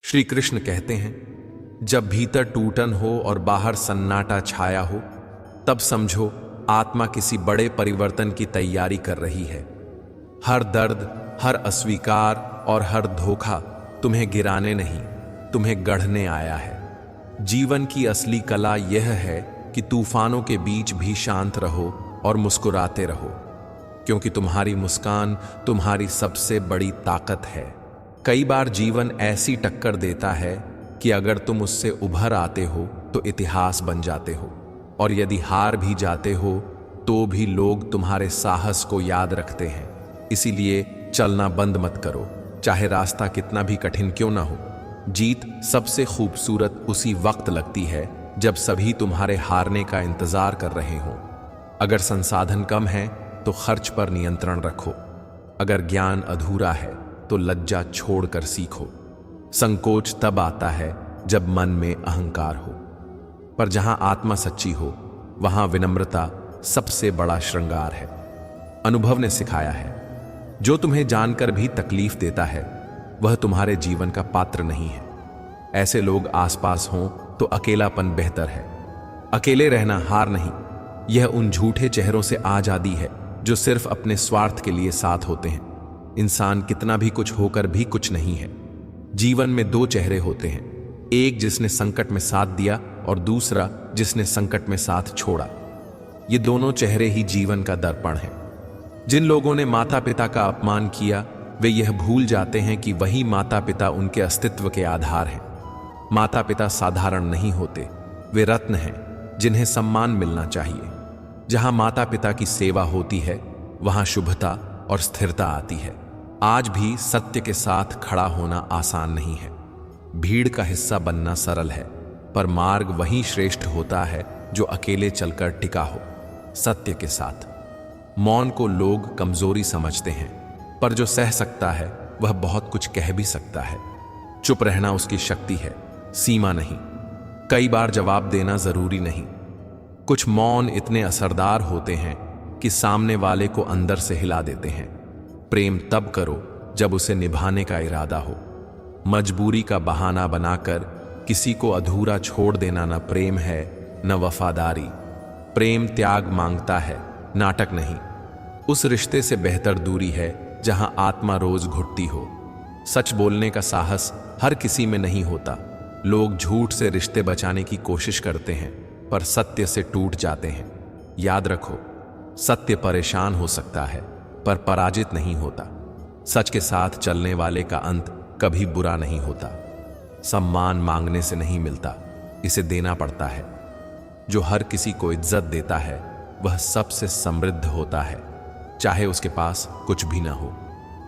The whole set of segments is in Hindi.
श्री कृष्ण कहते हैं, जब भीतर टूटन हो और बाहर सन्नाटा छाया हो, तब समझो आत्मा किसी बड़े परिवर्तन की तैयारी कर रही है। हर दर्द, हर अस्वीकार और हर धोखा तुम्हें गिराने नहीं, तुम्हें गढ़ने आया है। जीवन की असली कला यह है कि तूफानों के बीच भी शांत रहो और मुस्कुराते रहो, क्योंकि तुम्हारी मुस्कान तुम्हारी सबसे बड़ी ताकत है। कई बार जीवन ऐसी टक्कर देता है कि अगर तुम उससे उभर आते हो तो इतिहास बन जाते हो, और यदि हार भी जाते हो तो भी लोग तुम्हारे साहस को याद रखते हैं। इसीलिए चलना बंद मत करो, चाहे रास्ता कितना भी कठिन क्यों ना हो। जीत सबसे खूबसूरत उसी वक्त लगती है जब सभी तुम्हारे हारने का इंतजार कर रहे हों। अगर संसाधन कम है तो खर्च पर नियंत्रण रखो। अगर ज्ञान अधूरा है तो लज्जा छोड़कर सीखो। संकोच तब आता है जब मन में अहंकार हो, पर जहां आत्मा सच्ची हो वहां विनम्रता सबसे बड़ा श्रृंगार है। अनुभव ने सिखाया है, जो तुम्हें जानकर भी तकलीफ देता है वह तुम्हारे जीवन का पात्र नहीं है। ऐसे लोग आसपास हों तो अकेलापन बेहतर है। अकेले रहना हार नहीं, यह उन झूठे चेहरों से आजादी है जो सिर्फ अपने स्वार्थ के लिए साथ होते हैं। इंसान कितना भी कुछ होकर भी कुछ नहीं है। जीवन में दो चेहरे होते हैं, एक जिसने संकट में साथ दिया और दूसरा जिसने संकट में साथ छोड़ा। ये दोनों चेहरे ही जीवन का दर्पण है। जिन लोगों ने माता पिता का अपमान किया वे यह भूल जाते हैं कि वही माता पिता उनके अस्तित्व के आधार हैं। माता पिता साधारण नहीं होते, वे रत्न हैं जिन्हें सम्मान मिलना चाहिए। जहां माता पिता की सेवा होती है वहां शुभता और स्थिरता आती है। आज भी सत्य के साथ खड़ा होना आसान नहीं है। भीड़ का हिस्सा बनना सरल है, पर मार्ग वही श्रेष्ठ होता है जो अकेले चलकर टिका हो सत्य के साथ। मौन को लोग कमजोरी समझते हैं, पर जो सह सकता है वह बहुत कुछ कह भी सकता है। चुप रहना उसकी शक्ति है, सीमा नहीं। कई बार जवाब देना जरूरी नहीं। कुछ मौन इतने असरदार होते हैं कि सामने वाले को अंदर से हिला देते हैं। प्रेम तब करो जब उसे निभाने का इरादा हो। मजबूरी का बहाना बनाकर किसी को अधूरा छोड़ देना न प्रेम है न वफादारी। प्रेम त्याग मांगता है, नाटक नहीं। उस रिश्ते से बेहतर दूरी है जहां आत्मा रोज घुटती हो। सच बोलने का साहस हर किसी में नहीं होता। लोग झूठ से रिश्ते बचाने की कोशिश करते हैं पर सत्य से टूट जाते हैं। याद रखो, सत्य परेशान हो सकता है पर पराजित नहीं होता। सच के साथ चलने वाले का अंत कभी बुरा नहीं होता। सम्मान मांगने से नहीं मिलता, इसे देना पड़ता है। जो हर किसी को इज्जत देता है वह सबसे समृद्ध होता है, चाहे उसके पास कुछ भी ना हो।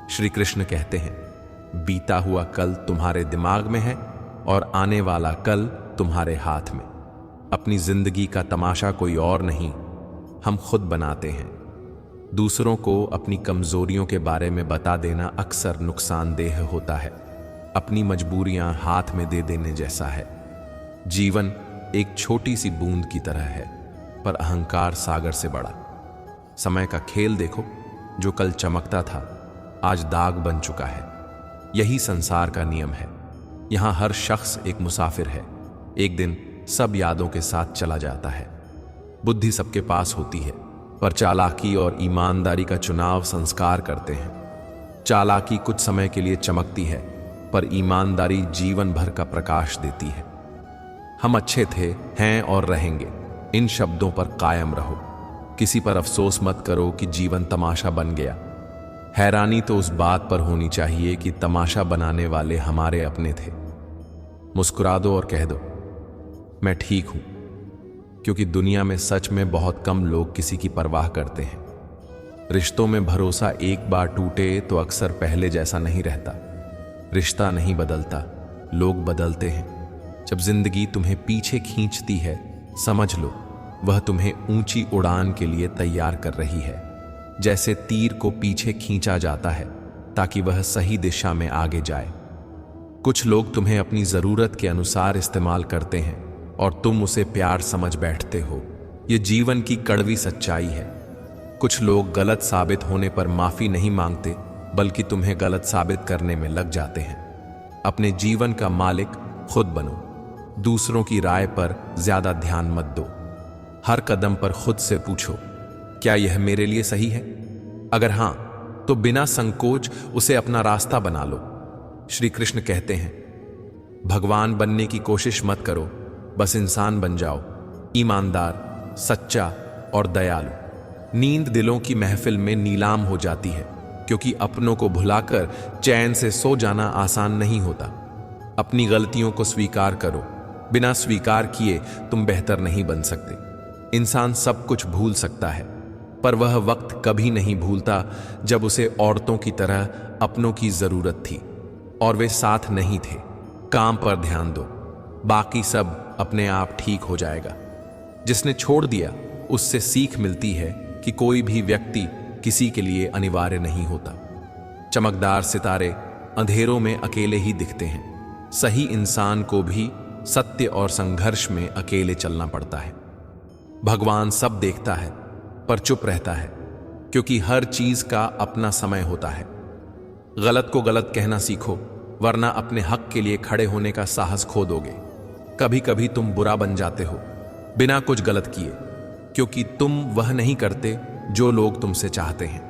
श्री कृष्ण कहते हैं, बीता हुआ कल तुम्हारे दिमाग में है और आने वाला कल तुम्हारे हाथ में। अपनी जिंदगी का तमाशा कोई और नहीं, हम खुद बनाते हैं। दूसरों को अपनी कमजोरियों के बारे में बता देना अक्सर नुकसानदेह होता है। अपनी मजबूरियां हाथ में दे देने जैसा है। जीवन एक छोटी सी बूंद की तरह है, पर अहंकार सागर से बड़ा। समय का खेल देखो, जो कल चमकता था आज दाग बन चुका है। यही संसार का नियम है। यहां हर शख्स एक मुसाफिर है। एक दिन सब यादों के साथ चला जाता है। बुद्धि सबके पास होती है, पर चालाकी और ईमानदारी का चुनाव संस्कार करते हैं। चालाकी कुछ समय के लिए चमकती है, पर ईमानदारी जीवन भर का प्रकाश देती है। हम अच्छे थे, हैं और रहेंगे, इन शब्दों पर कायम रहो। किसी पर अफसोस मत करो कि जीवन तमाशा बन गया। हैरानी तो उस बात पर होनी चाहिए कि तमाशा बनाने वाले हमारे अपने थे। मुस्कुरा दो और कह दो, मैं ठीक हूं, क्योंकि दुनिया में सच में बहुत कम लोग किसी की परवाह करते हैं। रिश्तों में भरोसा एक बार टूटे तो अक्सर पहले जैसा नहीं रहता। रिश्ता नहीं बदलता, लोग बदलते हैं। जब जिंदगी तुम्हें पीछे खींचती है, समझ लो वह तुम्हें ऊंची उड़ान के लिए तैयार कर रही है। जैसे तीर को पीछे खींचा जाता है ताकि वह सही दिशा में आगे जाए। कुछ लोग तुम्हें अपनी जरूरत के अनुसार इस्तेमाल करते हैं और तुम उसे प्यार समझ बैठते हो। ये जीवन की कड़वी सच्चाई है। कुछ लोग गलत साबित होने पर माफी नहीं मांगते, बल्कि तुम्हें गलत साबित करने में लग जाते हैं। अपने जीवन का मालिक खुद बनो। दूसरों की राय पर ज्यादा ध्यान मत दो। हर कदम पर खुद से पूछो, क्या यह मेरे लिए सही है? अगर हां, तो बिना संकोच उसे अपना रास्ता बना लो। श्री कृष्ण कहते हैं, भगवान बनने की कोशिश मत करो, बस इंसान बन जाओ, ईमानदार, सच्चा और दयालु। नींद दिलों की महफिल में नीलाम हो जाती है, क्योंकि अपनों को भुलाकर चैन से सो जाना आसान नहीं होता। अपनी गलतियों को स्वीकार करो। बिना स्वीकार किए तुम बेहतर नहीं बन सकते। इंसान सब कुछ भूल सकता है, पर वह वक्त कभी नहीं भूलता जब उसे औरतों की तरह अपनों की जरूरत थी और वे साथ नहीं थे। काम पर ध्यान दो, बाकी सब अपने आप ठीक हो जाएगा। जिसने छोड़ दिया उससे सीख मिलती है कि कोई भी व्यक्ति किसी के लिए अनिवार्य नहीं होता। चमकदार सितारे अंधेरों में अकेले ही दिखते हैं। सही इंसान को भी सत्य और संघर्ष में अकेले चलना पड़ता है। भगवान सब देखता है पर चुप रहता है, क्योंकि हर चीज का अपना समय होता है। गलत को गलत कहना सीखो, वरना अपने हक के लिए खड़े होने का साहस खो दोगे। कभी कभी तुम बुरा बन जाते हो बिना कुछ गलत किए, क्योंकि तुम वह नहीं करते जो लोग तुमसे चाहते हैं।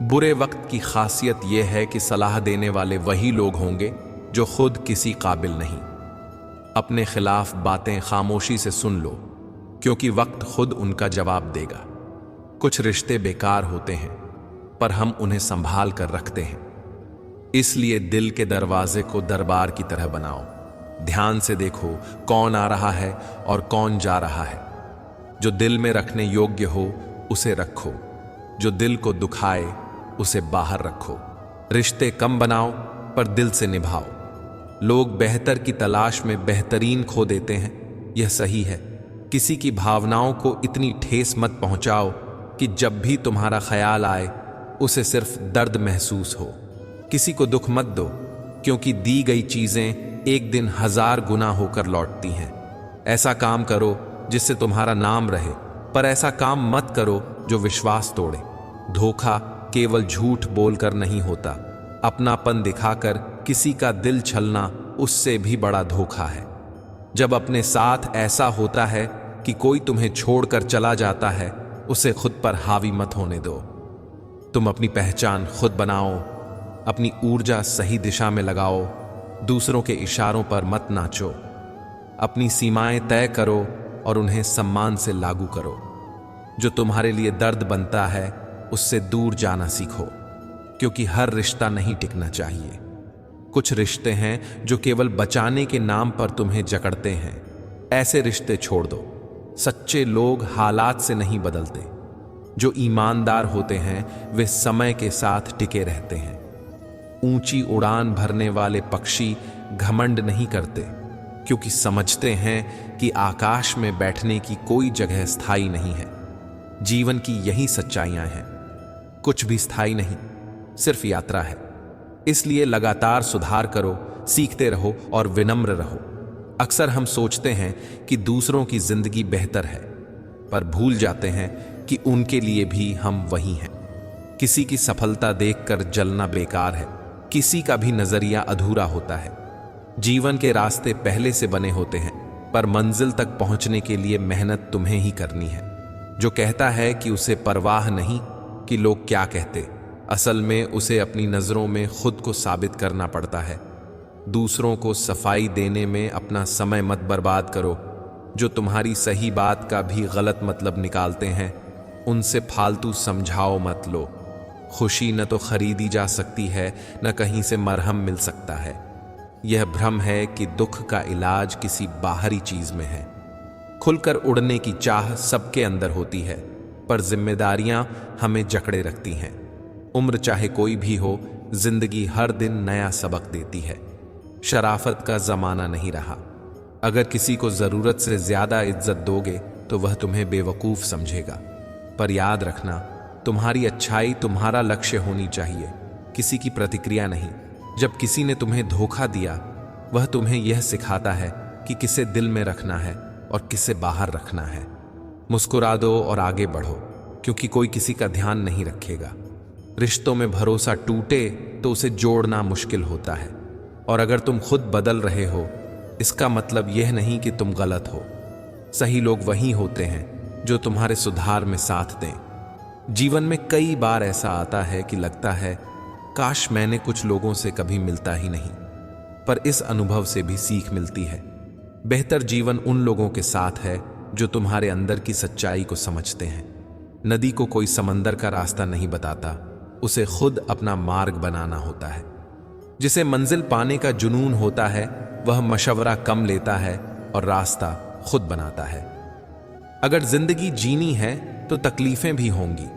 बुरे वक्त की खासियत यह है कि सलाह देने वाले वही लोग होंगे जो खुद किसी काबिल नहीं। अपने खिलाफ बातें खामोशी से सुन लो, क्योंकि वक्त खुद उनका जवाब देगा। कुछ रिश्ते बेकार होते हैं, पर हम उन्हें संभाल कर रखते हैं। इसलिए दिल के दरवाजे को दरबार की तरह बनाओ। ध्यान से देखो कौन आ रहा है और कौन जा रहा है। जो दिल में रखने योग्य हो उसे रखो, जो दिल को दुखाए उसे बाहर रखो। रिश्ते कम बनाओ पर दिल से निभाओ। लोग बेहतर की तलाश में बेहतरीन खो देते हैं, यह सही है। किसी की भावनाओं को इतनी ठेस मत पहुंचाओ कि जब भी तुम्हारा ख्याल आए उसे सिर्फ दर्द महसूस हो। किसी को दुख मत दो, क्योंकि दी गई चीजें एक दिन 1000 गुना होकर लौटती हैं। ऐसा काम करो जिससे तुम्हारा नाम रहे, पर ऐसा काम मत करो जो विश्वास तोड़े। धोखा केवल झूठ बोलकर नहीं होता, अपनापन दिखाकर किसी का दिल छलना उससे भी बड़ा धोखा है। जब अपने साथ ऐसा होता है कि कोई तुम्हें छोड़कर चला जाता है, उसे खुद पर हावी मत होने दो। तुम अपनी पहचान खुद बनाओ, अपनी ऊर्जा सही दिशा में लगाओ, दूसरों के इशारों पर मत नाचो। अपनी सीमाएं तय करो और उन्हें सम्मान से लागू करो। जो तुम्हारे लिए दर्द बनता है उससे दूर जाना सीखो, क्योंकि हर रिश्ता नहीं टिकना चाहिए। कुछ रिश्ते हैं जो केवल बचाने के नाम पर तुम्हें जकड़ते हैं। ऐसे रिश्ते छोड़ दो। सच्चे लोग हालात से नहीं बदलते। जो ईमानदार होते हैं वे समय के साथ टिके रहते हैं। ऊंची उड़ान भरने वाले पक्षी घमंड नहीं करते, क्योंकि समझते हैं कि आकाश में बैठने की कोई जगह स्थायी नहीं है। जीवन की यही सच्चाइयां हैं। कुछ भी स्थायी नहीं, सिर्फ यात्रा है। इसलिए लगातार सुधार करो, सीखते रहो और विनम्र रहो। अक्सर हम सोचते हैं कि दूसरों की जिंदगी बेहतर है, पर भूल जाते हैं कि उनके लिए भी हम वही हैं। किसी की सफलता देखकर जलना बेकार है। किसी का भी नजरिया अधूरा होता है। जीवन के रास्ते पहले से बने होते हैं, पर मंजिल तक पहुंचने के लिए मेहनत तुम्हें ही करनी है। जो कहता है कि उसे परवाह नहीं कि लोग क्या कहते, असल में उसे अपनी नजरों में खुद को साबित करना पड़ता है। दूसरों को सफाई देने में अपना समय मत बर्बाद करो। जो तुम्हारी सही बात का भी गलत मतलब निकालते हैं, उनसे फालतू समझाओ मत लो। खुशी न तो खरीदी जा सकती है, न कहीं से मरहम मिल सकता है। यह भ्रम है कि दुख का इलाज किसी बाहरी चीज में है। खुलकर उड़ने की चाह सबके अंदर होती है, पर जिम्मेदारियां हमें जकड़े रखती हैं। उम्र चाहे कोई भी हो, जिंदगी हर दिन नया सबक देती है। शराफत का जमाना नहीं रहा। अगर किसी को जरूरत से ज्यादा इज्जत दोगे तो वह तुम्हें बेवकूफ समझेगा। पर याद रखना, तुम्हारी अच्छाई तुम्हारा लक्ष्य होनी चाहिए, किसी की प्रतिक्रिया नहीं। जब किसी ने तुम्हें धोखा दिया, वह तुम्हें यह सिखाता है कि किसे दिल में रखना है और किसे बाहर रखना है। मुस्कुरा दो और आगे बढ़ो, क्योंकि कोई किसी का ध्यान नहीं रखेगा। रिश्तों में भरोसा टूटे तो उसे जोड़ना मुश्किल होता है, और अगर तुम खुद बदल रहे हो, इसका मतलब यह नहीं कि तुम गलत हो। सही लोग वही होते हैं जो तुम्हारे सुधार में साथ दें। जीवन में कई बार ऐसा आता है कि लगता है काश मैंने कुछ लोगों से कभी मिलता ही नहीं, पर इस अनुभव से भी सीख मिलती है। बेहतर जीवन उन लोगों के साथ है जो तुम्हारे अंदर की सच्चाई को समझते हैं। नदी को कोई समंदर का रास्ता नहीं बताता, उसे खुद अपना मार्ग बनाना होता है। जिसे मंजिल पाने का जुनून होता है वह मशवरा कम लेता है और रास्ता खुद बनाता है। अगर जिंदगी जीनी है तो तकलीफें भी होंगी।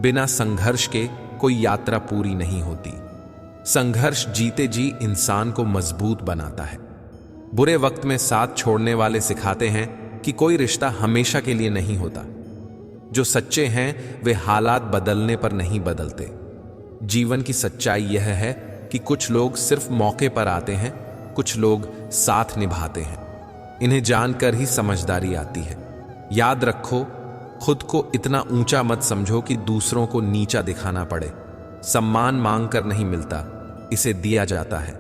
बिना संघर्ष के कोई यात्रा पूरी नहीं होती। संघर्ष जीते जी इंसान को मजबूत बनाता है। बुरे वक्त में साथ छोड़ने वाले सिखाते हैं कि कोई रिश्ता हमेशा के लिए नहीं होता। जो सच्चे हैं वे हालात बदलने पर नहीं बदलते। जीवन की सच्चाई यह है कि कुछ लोग सिर्फ मौके पर आते हैं, कुछ लोग साथ निभाते हैं। इन्हें जानकर ही समझदारी आती है। याद रखो, खुद को इतना ऊंचा मत समझो कि दूसरों को नीचा दिखाना पड़े। सम्मान मांग कर नहीं मिलता, इसे दिया जाता है।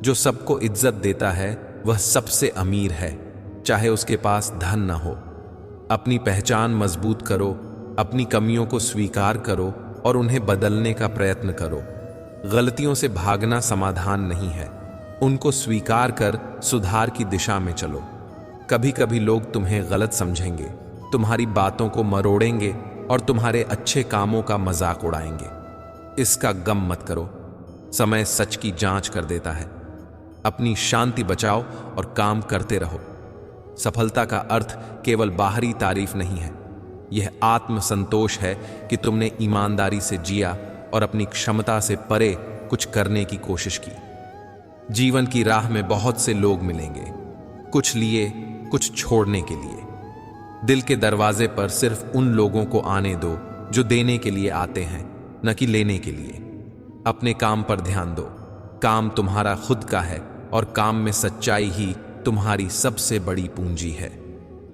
जो सबको इज्जत देता है वह सबसे अमीर है, चाहे उसके पास धन न हो। अपनी पहचान मजबूत करो, अपनी कमियों को स्वीकार करो और उन्हें बदलने का प्रयत्न करो। गलतियों से भागना समाधान नहीं है, उनको स्वीकार कर सुधार की दिशा में चलो। कभी कभी लोग तुम्हें गलत समझेंगे, तुम्हारी बातों को मरोड़ेंगे और तुम्हारे अच्छे कामों का मजाक उड़ाएंगे। इसका गम मत करो, समय सच की जांच कर देता है। अपनी शांति बचाओ और काम करते रहो। सफलता का अर्थ केवल बाहरी तारीफ नहीं है, यह आत्मसंतोष है कि तुमने ईमानदारी से जिया और अपनी क्षमता से परे कुछ करने की कोशिश की। जीवन की राह में बहुत से लोग मिलेंगे, कुछ लिए, कुछ छोड़ने के लिए। दिल के दरवाजे पर सिर्फ उन लोगों को आने दो जो देने के लिए आते हैं, न कि लेने के लिए। अपने काम पर ध्यान दो। काम तुम्हारा खुद का है और काम में सच्चाई ही तुम्हारी सबसे बड़ी पूंजी है।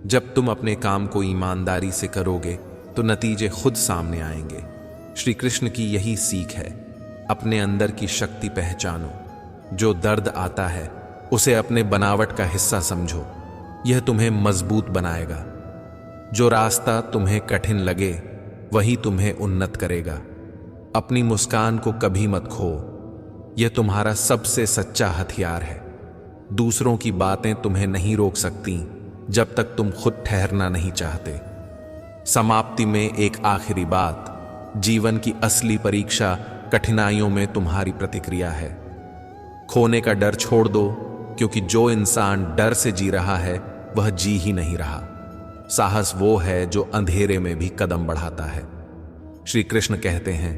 जब तुम अपने काम को ईमानदारी से करोगे तो नतीजे खुद सामने आएंगे। श्री कृष्ण की यही सीख है, अपने अंदर की शक्ति पहचानो। जो दर्द आता है उसे अपने बनावट का हिस्सा समझो, यह तुम्हें मजबूत बनाएगा। जो रास्ता तुम्हें कठिन लगे वही तुम्हें उन्नत करेगा। अपनी मुस्कान को कभी मत खो, यह तुम्हारा सबसे सच्चा हथियार है। दूसरों की बातें तुम्हें नहीं रोक सकती जब तक तुम खुद ठहरना नहीं चाहते। समाप्ति में एक आखिरी बात, जीवन की असली परीक्षा कठिनाइयों में तुम्हारी प्रतिक्रिया है। खोने का डर छोड़ दो, क्योंकि जो इंसान डर से जी रहा है वह जी ही नहीं रहा। साहस वो है जो अंधेरे में भी कदम बढ़ाता है। श्री कृष्ण कहते हैं,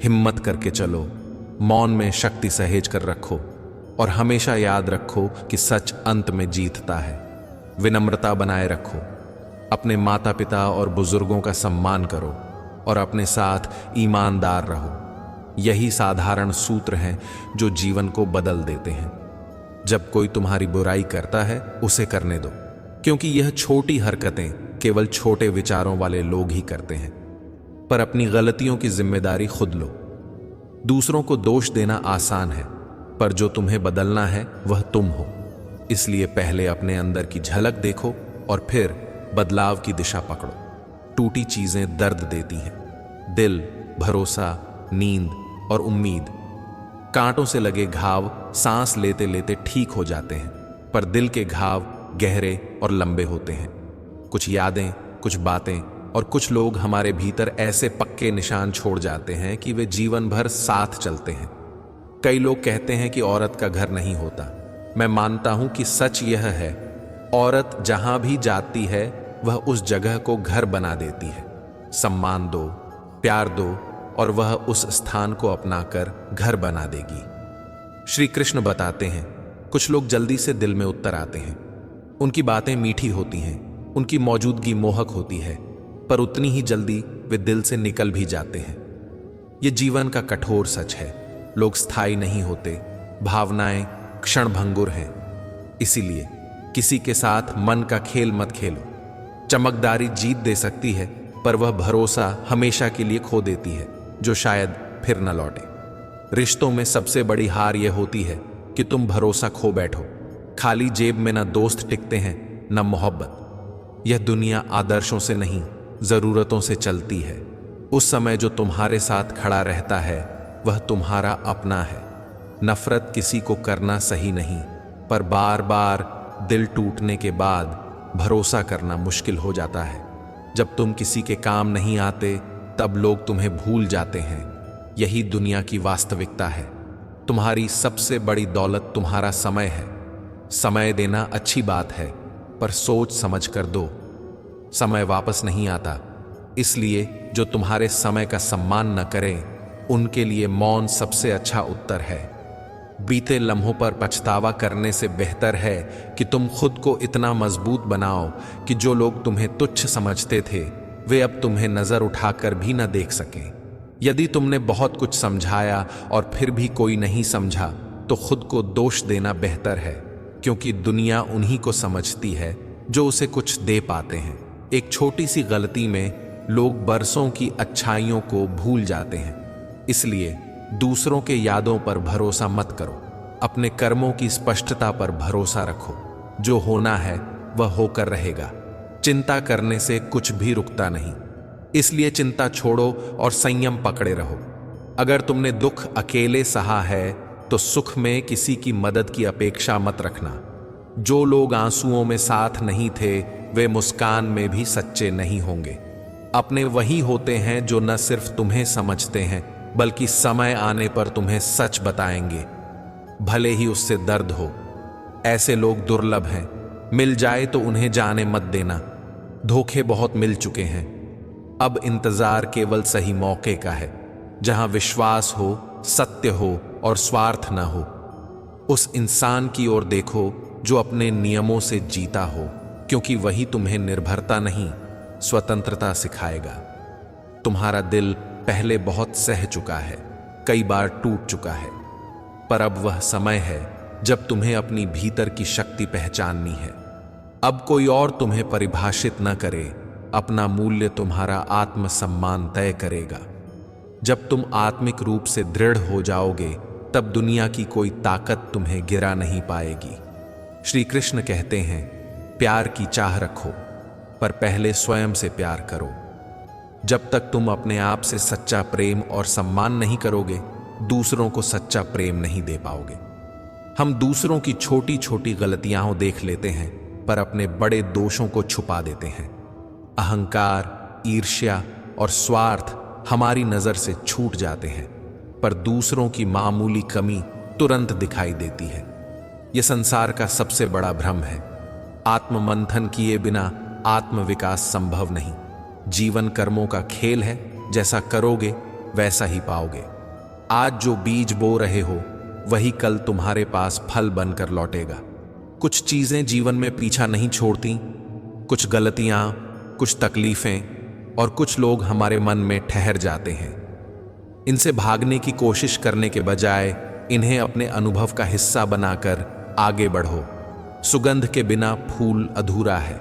हिम्मत करके चलो, मौन में शक्ति सहेज कर रखो और हमेशा याद रखो कि सच अंत में जीतता है। विनम्रता बनाए रखो, अपने माता पिता और बुजुर्गों का सम्मान करो और अपने साथ ईमानदार रहो। यही साधारण सूत्र हैं जो जीवन को बदल देते हैं। जब कोई तुम्हारी बुराई करता है उसे करने दो, क्योंकि यह छोटी हरकतें केवल छोटे विचारों वाले लोग ही करते हैं। पर अपनी गलतियों की जिम्मेदारी खुद लो। दूसरों को दोष देना आसान है, पर जो तुम्हें बदलना है वह तुम हो। इसलिए पहले अपने अंदर की झलक देखो और फिर बदलाव की दिशा पकड़ो। टूटी चीजें दर्द देती हैं, दिल, भरोसा, नींद और उम्मीद। कांटों से लगे घाव सांस लेते लेते ठीक हो जाते हैं, पर दिल के घाव गहरे और लंबे होते हैं। कुछ यादें, कुछ बातें और कुछ लोग हमारे भीतर ऐसे पक्के निशान छोड़ जाते हैं कि वे जीवन भर साथ चलते हैं। कई लोग कहते हैं कि औरत का घर नहीं होता। मैं मानता हूं कि सच यह है, औरत जहां भी जाती है वह उस जगह को घर बना देती है। सम्मान दो, प्यार दो और वह उस स्थान को अपनाकर घर बना देगी। श्री कृष्ण बताते हैं, कुछ लोग जल्दी से दिल में उतर आते हैं। उनकी बातें मीठी होती हैं, उनकी मौजूदगी मोहक होती है, पर उतनी ही जल्दी वे दिल से निकल भी जाते हैं। यह जीवन का कठोर सच है। लोग स्थायी नहीं होते, भावनाएं क्षणभंगुर हैं। इसीलिए किसी के साथ मन का खेल मत खेलो। चमकदारी जीत दे सकती है, पर वह भरोसा हमेशा के लिए खो देती है, जो शायद फिर न लौटे। रिश्तों में सबसे बड़ी हार यह होती है कि तुम भरोसा खो बैठो। खाली जेब में न दोस्त टिकते हैं न मोहब्बत। यह दुनिया आदर्शों से नहीं, जरूरतों से चलती है। उस समय जो तुम्हारे साथ खड़ा रहता है वह तुम्हारा अपना है। नफरत किसी को करना सही नहीं, पर बार बार दिल टूटने के बाद भरोसा करना मुश्किल हो जाता है। जब तुम किसी के काम नहीं आते तब लोग तुम्हें भूल जाते हैं। यही दुनिया की वास्तविकता है। तुम्हारी सबसे बड़ी दौलत तुम्हारा समय है। समय देना अच्छी बात है, पर सोच समझ कर दो। समय वापस नहीं आता, इसलिए जो तुम्हारे समय का सम्मान न करें उनके लिए मौन सबसे अच्छा उत्तर है। बीते लम्हों पर पछतावा करने से बेहतर है कि तुम खुद को इतना मजबूत बनाओ कि जो लोग तुम्हें तुच्छ समझते थे वे अब तुम्हें नजर उठाकर भी न देख सकें। यदि तुमने बहुत कुछ समझाया और फिर भी कोई नहीं समझा तो खुद को दोष देना बेहतर है, क्योंकि दुनिया उन्हीं को समझती है जो उसे कुछ दे पाते हैं। एक छोटी सी गलती में लोग बरसों की अच्छाइयों को भूल जाते हैं। इसलिए दूसरों के यादों पर भरोसा मत करो, अपने कर्मों की स्पष्टता पर भरोसा रखो। जो होना है वह होकर रहेगा। चिंता करने से कुछ भी रुकता नहीं, इसलिए चिंता छोड़ो और संयम पकड़े रहो। अगर तुमने दुख अकेले सहा है तो सुख में किसी की मदद की अपेक्षा मत रखना। जो लोग आंसुओं में साथ नहीं थे वे मुस्कान में भी सच्चे नहीं होंगे। अपने वही होते हैं जो न सिर्फ तुम्हें समझते हैं बल्कि समय आने पर तुम्हें सच बताएंगे, भले ही उससे दर्द हो। ऐसे लोग दुर्लभ हैं, मिल जाए तो उन्हें जाने मत देना। धोखे बहुत मिल चुके हैं, अब इंतजार केवल सही मौके का है, जहां विश्वास हो, सत्य हो और स्वार्थ न हो। उस इंसान की ओर देखो जो अपने नियमों से जीता हो, क्योंकि वही तुम्हें निर्भरता नहीं स्वतंत्रता सिखाएगा। तुम्हारा दिल पहले बहुत सह चुका है, कई बार टूट चुका है, पर अब वह समय है जब तुम्हें अपनी भीतर की शक्ति पहचाननी है। अब कोई और तुम्हें परिभाषित न करे, अपना मूल्य तुम्हारा आत्मसम्मान तय करेगा। जब तुम आत्मिक रूप से दृढ़ हो जाओगे तब दुनिया की कोई ताकत तुम्हें गिरा नहीं पाएगी। श्री कृष्ण कहते हैं, प्यार की चाह रखो पर पहले स्वयं से प्यार करो। जब तक तुम अपने आप से सच्चा प्रेम और सम्मान नहीं करोगे, दूसरों को सच्चा प्रेम नहीं दे पाओगे। हम दूसरों की छोटी छोटी गलतियां देख लेते हैं पर अपने बड़े दोषों को छुपा देते हैं। अहंकार, ईर्ष्या और स्वार्थ हमारी नजर से छूट जाते हैं, पर दूसरों की मामूली कमी तुरंत दिखाई देती है। यह संसार का सबसे बड़ा भ्रम है। आत्ममंथन किए बिना आत्मविकास संभव नहीं। जीवन कर्मों का खेल है, जैसा करोगे वैसा ही पाओगे। आज जो बीज बो रहे हो वही कल तुम्हारे पास फल बनकर लौटेगा। कुछ चीजें जीवन में पीछा नहीं छोड़ती, कुछ गलतियां, कुछ तकलीफें और कुछ लोग हमारे मन में ठहर जाते हैं। इनसे भागने की कोशिश करने के बजाय इन्हें अपने अनुभव का हिस्सा बनाकर आगे बढ़ो। सुगंध के बिना फूल अधूरा है,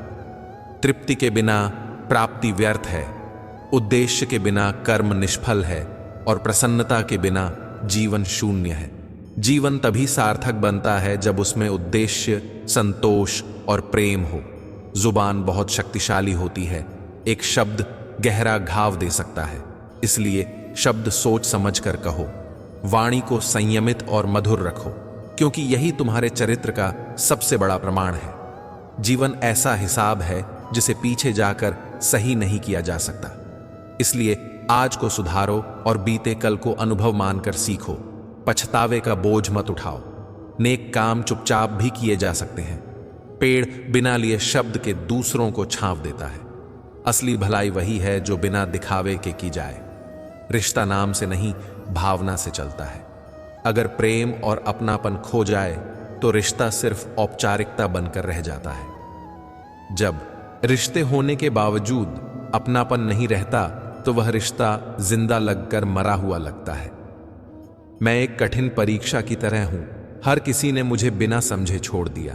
तृप्ति के बिना प्राप्ति व्यर्थ है, उद्देश्य के बिना कर्म निष्फल है और प्रसन्नता के बिना जीवन शून्य है। जीवन तभी सार्थक बनता है जब उसमें उद्देश्य, संतोष और प्रेम हो। जुबान बहुत शक्तिशाली होती है, एक शब्द गहरा घाव दे सकता है, इसलिए शब्द सोच समझ कर कहो। वाणी को संयमित और मधुर रखो, क्योंकि यही तुम्हारे चरित्र का सबसे बड़ा प्रमाण है। जीवन ऐसा हिसाब है जिसे पीछे जाकर सही नहीं किया जा सकता, इसलिए आज को सुधारो और बीते कल को अनुभव मानकर सीखो। पछतावे का बोझ मत उठाओ। नेक काम चुपचाप भी किए जा सकते हैं। पेड़ बिना लिए शब्द के दूसरों को छांव देता है। असली भलाई वही है जो बिना दिखावे के की जाए। रिश्ता नाम से नहीं, भावना से चलता है। अगर प्रेम और अपनापन खो जाए तो रिश्ता सिर्फ औपचारिकता बनकर रह जाता है। जब रिश्ते होने के बावजूद अपनापन नहीं रहता तो वह रिश्ता जिंदा लगकर मरा हुआ लगता है। मैं एक कठिन परीक्षा की तरह हूं। हर किसी ने मुझे बिना समझे छोड़ दिया,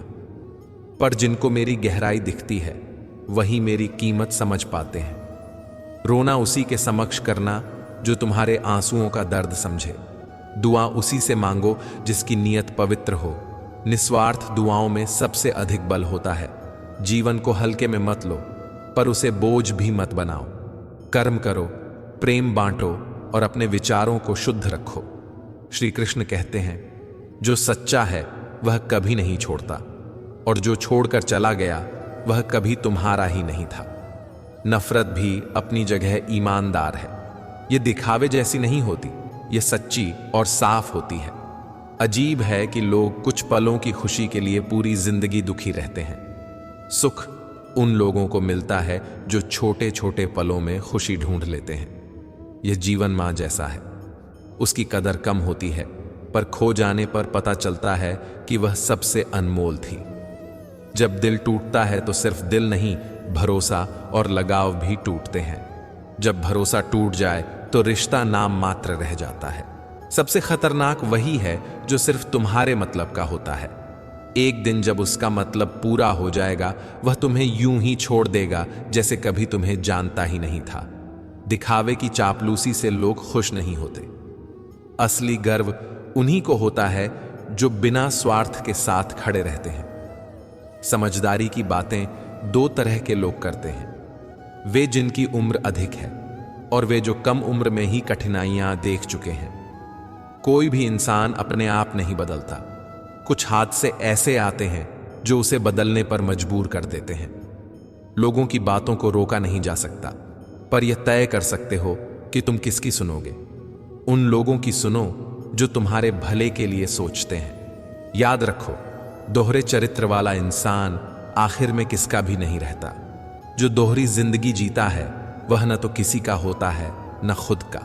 पर जिनको मेरी गहराई दिखती है वही मेरी कीमत समझ पाते हैं। रोना उसी के समक्ष करना जो तुम्हारे आंसुओं का दर्द समझे। दुआ उसी से मांगो जिसकी नीयत पवित्र हो। निस्वार्थ दुआओं में सबसे अधिक बल होता है। जीवन को हल्के में मत लो, पर उसे बोझ भी मत बनाओ। कर्म करो, प्रेम बांटो और अपने विचारों को शुद्ध रखो। श्री कृष्ण कहते हैं, जो सच्चा है वह कभी नहीं छोड़ता, और जो छोड़कर चला गया वह कभी तुम्हारा ही नहीं था। नफरत भी अपनी जगह ईमानदार है। ये दिखावे जैसी नहीं होती, ये सच्ची और साफ होती है। अजीब है कि लोग कुछ पलों की खुशी के लिए पूरी जिंदगी दुखी रहते हैं। सुख उन लोगों को मिलता है जो छोटे छोटे पलों में खुशी ढूंढ लेते हैं। यह जीवन मां जैसा है, उसकी कदर कम होती है, पर खो जाने पर पता चलता है कि वह सबसे अनमोल थी। जब दिल टूटता है तो सिर्फ दिल नहीं, भरोसा और लगाव भी टूटते हैं। जब भरोसा टूट जाए तो रिश्ता नाम मात्र रह जाता है। सबसे खतरनाक वही है जो सिर्फ तुम्हारे मतलब का होता है। एक दिन जब उसका मतलब पूरा हो जाएगा, वह तुम्हें यूं ही छोड़ देगा जैसे कभी तुम्हें जानता ही नहीं था। दिखावे की चापलूसी से लोग खुश नहीं होते। असली गर्व उन्हीं को होता है जो बिना स्वार्थ के साथ खड़े रहते हैं। समझदारी की बातें दो तरह के लोग करते हैं, वे जिनकी उम्र अधिक है और वे जो कम उम्र में ही कठिनाइयां देख चुके हैं। कोई भी इंसान अपने आप नहीं बदलता। कुछ हादसे ऐसे आते हैं जो उसे बदलने पर मजबूर कर देते हैं। लोगों की बातों को रोका नहीं जा सकता, पर यह तय कर सकते हो कि तुम किसकी सुनोगे। उन लोगों की सुनो जो तुम्हारे भले के लिए सोचते हैं। याद रखो, दोहरे चरित्र वाला इंसान आखिर में किसका भी नहीं रहता। जो दोहरी जिंदगी जीता है वह न तो किसी का होता है न खुद का।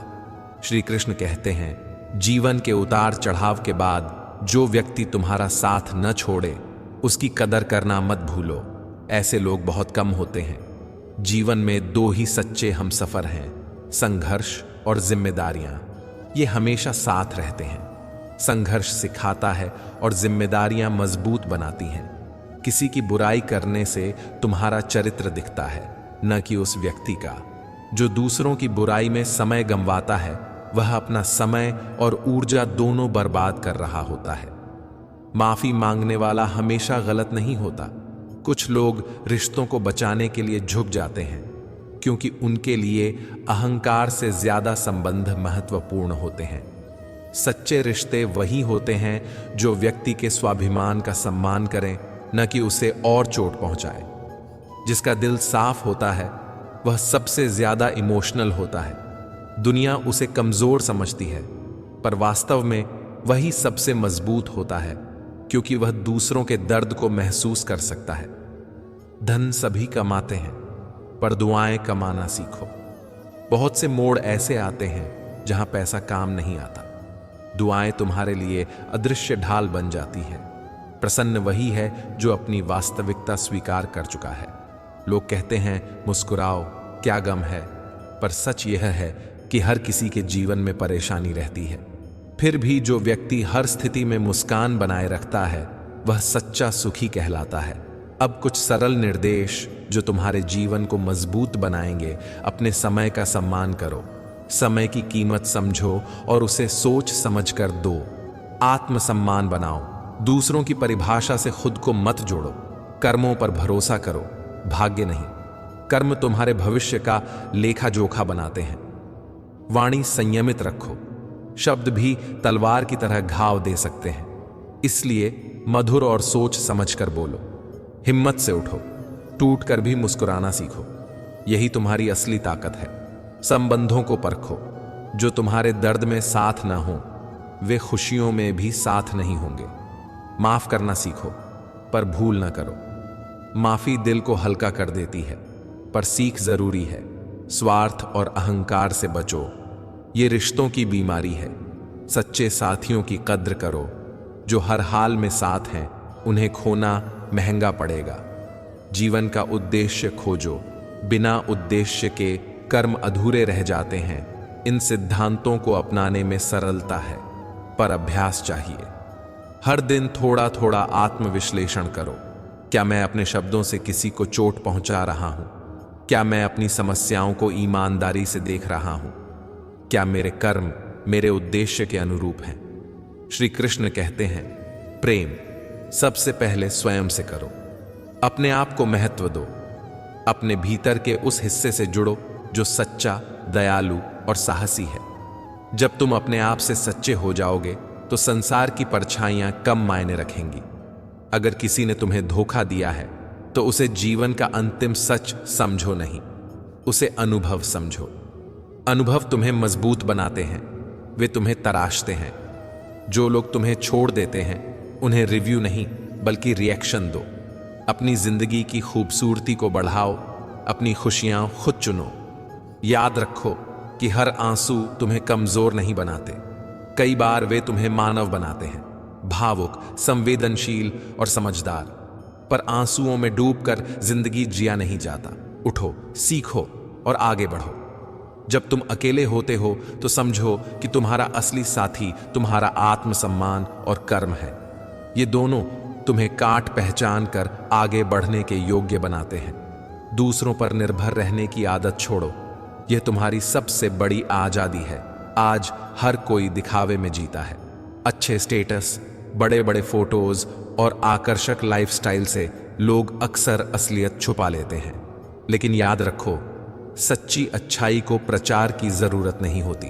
श्री कृष्ण कहते हैं, जीवन के उतार चढ़ाव के बाद जो व्यक्ति तुम्हारा साथ न छोड़े उसकी कदर करना मत भूलो। ऐसे लोग बहुत कम होते हैं। जीवन में दो ही सच्चे हमसफर हैं, संघर्ष और जिम्मेदारियां। ये हमेशा साथ रहते हैं। संघर्ष सिखाता है और जिम्मेदारियां मजबूत बनाती हैं। किसी की बुराई करने से तुम्हारा चरित्र दिखता है, न कि उस व्यक्ति का। जो दूसरों की बुराई में समय गंवाता है वह अपना समय और ऊर्जा दोनों बर्बाद कर रहा होता है। माफी मांगने वाला हमेशा गलत नहीं होता। कुछ लोग रिश्तों को बचाने के लिए झुक जाते हैं, क्योंकि उनके लिए अहंकार से ज्यादा संबंध महत्वपूर्ण होते हैं। सच्चे रिश्ते वही होते हैं जो व्यक्ति के स्वाभिमान का सम्मान करें, न कि उसे और चोट पहुंचाए। जिसका दिल साफ होता है वह सबसे ज्यादा इमोशनल होता है। दुनिया उसे कमजोर समझती है, पर वास्तव में वही सबसे मजबूत होता है, क्योंकि वह दूसरों के दर्द को महसूस कर सकता है। धन सभी कमाते हैं, पर दुआएं कमाना सीखो। बहुत से मोड़ ऐसे आते हैं जहां पैसा काम नहीं आता। दुआएं तुम्हारे लिए अदृश्य ढाल बन जाती है। प्रसन्न वही है जो अपनी वास्तविकता स्वीकार कर चुका है। लोग कहते हैं मुस्कुराओ, क्या गम है, पर सच यह है कि हर किसी के जीवन में परेशानी रहती है। फिर भी जो व्यक्ति हर स्थिति में मुस्कान बनाए रखता है वह सच्चा सुखी कहलाता है। अब कुछ सरल निर्देश जो तुम्हारे जीवन को मजबूत बनाएंगे। अपने समय का सम्मान करो, समय की कीमत समझो और उसे सोच समझकर दो। आत्मसम्मान बनाओ, दूसरों की परिभाषा से खुद को मत जोड़ो। कर्मों पर भरोसा करो, भाग्य नहीं। कर्म तुम्हारे भविष्य का लेखा जोखा बनाते हैं। वाणी संयमित रखो, शब्द भी तलवार की तरह घाव दे सकते हैं, इसलिए मधुर और सोच समझकर बोलो। हिम्मत से उठो, टूट कर भी मुस्कुराना सीखो, यही तुम्हारी असली ताकत है। संबंधों को परखो, जो तुम्हारे दर्द में साथ ना हो वे खुशियों में भी साथ नहीं होंगे। माफ करना सीखो, पर भूल ना करो। माफी दिल को हल्का कर देती है, पर सीख जरूरी है। स्वार्थ और अहंकार से बचो, ये रिश्तों की बीमारी है। सच्चे साथियों की कद्र करो, जो हर हाल में साथ हैं। उन्हें खोना महंगा पड़ेगा। जीवन का उद्देश्य खोजो, बिना उद्देश्य के कर्म अधूरे रह जाते हैं। इन सिद्धांतों को अपनाने में सरलता है, पर अभ्यास चाहिए। हर दिन थोड़ा थोड़ा आत्मविश्लेषण करो। क्या मैं अपने शब्दों से किसी को चोट पहुंचा रहा हूं? क्या मैं अपनी समस्याओं को ईमानदारी से देख रहा हूं? क्या मेरे कर्म मेरे उद्देश्य के अनुरूप हैं। श्री कृष्ण कहते हैं, प्रेम सबसे पहले स्वयं से करो, अपने आप को महत्व दो, अपने भीतर के उस हिस्से से जुड़ो जो सच्चा, दयालु और साहसी है। जब तुम अपने आप से सच्चे हो जाओगे तो संसार की परछाइयां कम मायने रखेंगी। अगर किसी ने तुम्हें धोखा दिया है तो उसे जीवन का अंतिम सच समझो नहीं, उसे अनुभव समझो। अनुभव तुम्हें मजबूत बनाते हैं, वे तुम्हें तराशते हैं। जो लोग तुम्हें छोड़ देते हैं उन्हें रिव्यू नहीं बल्कि रिएक्शन दो। अपनी जिंदगी की खूबसूरती को बढ़ाओ, अपनी खुशियां खुद चुनो। याद रखो कि हर आंसू तुम्हें कमजोर नहीं बनाते, कई बार वे तुम्हें मानव बनाते हैं, भावुक, संवेदनशील और समझदार। पर आंसुओं में डूबकर जिंदगी जिया नहीं जाता। उठो, सीखो और आगे बढ़ो। जब तुम अकेले होते हो तो समझो कि तुम्हारा असली साथी तुम्हारा आत्मसम्मान और कर्म है। ये दोनों तुम्हें काट पहचान कर आगे बढ़ने के योग्य बनाते हैं। दूसरों पर निर्भर रहने की आदत छोड़ो, यह तुम्हारी सबसे बड़ी आजादी है। आज हर कोई दिखावे में जीता है। अच्छे स्टेटस, बड़े बड़े फोटोज और आकर्षक लाइफस्टाइल से लोग अक्सर असलियत छुपा लेते हैं। लेकिन याद रखो, सच्ची अच्छाई को प्रचार की जरूरत नहीं होती।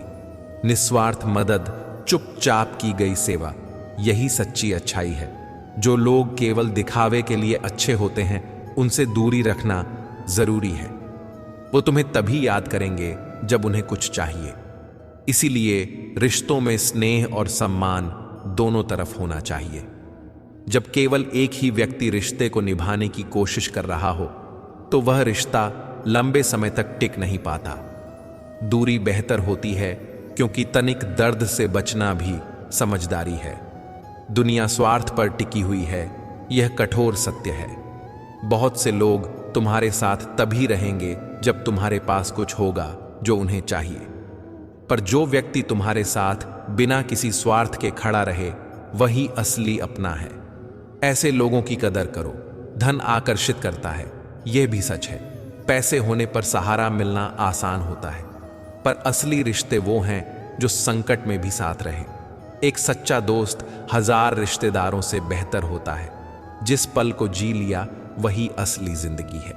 निस्वार्थ मदद, चुपचाप की गई सेवा, यही सच्ची अच्छाई है। जो लोग केवल दिखावे के लिए अच्छे होते हैं उनसे दूरी रखना जरूरी है। वो तुम्हें तभी याद करेंगे जब उन्हें कुछ चाहिए। इसीलिए रिश्तों में स्नेह और सम्मान दोनों तरफ होना चाहिए। जब केवल एक ही व्यक्ति रिश्ते को निभाने की कोशिश कर रहा हो तो वह रिश्ता लंबे समय तक टिक नहीं पाता। दूरी बेहतर होती है क्योंकि तनिक दर्द से बचना भी समझदारी है। दुनिया स्वार्थ पर टिकी हुई है, यह कठोर सत्य है। बहुत से लोग तुम्हारे साथ तभी रहेंगे जब तुम्हारे पास कुछ होगा जो उन्हें चाहिए। पर जो व्यक्ति तुम्हारे साथ बिना किसी स्वार्थ के खड़ा रहे वही असली अपना है। ऐसे लोगों की कदर करो। धन आकर्षित करता है, यह भी सच है। पैसे होने पर सहारा मिलना आसान होता है, पर असली रिश्ते वो हैं जो संकट में भी साथ रहें। एक सच्चा दोस्त 1000 रिश्तेदारों से बेहतर होता है। जिस पल को जी लिया वही असली जिंदगी है,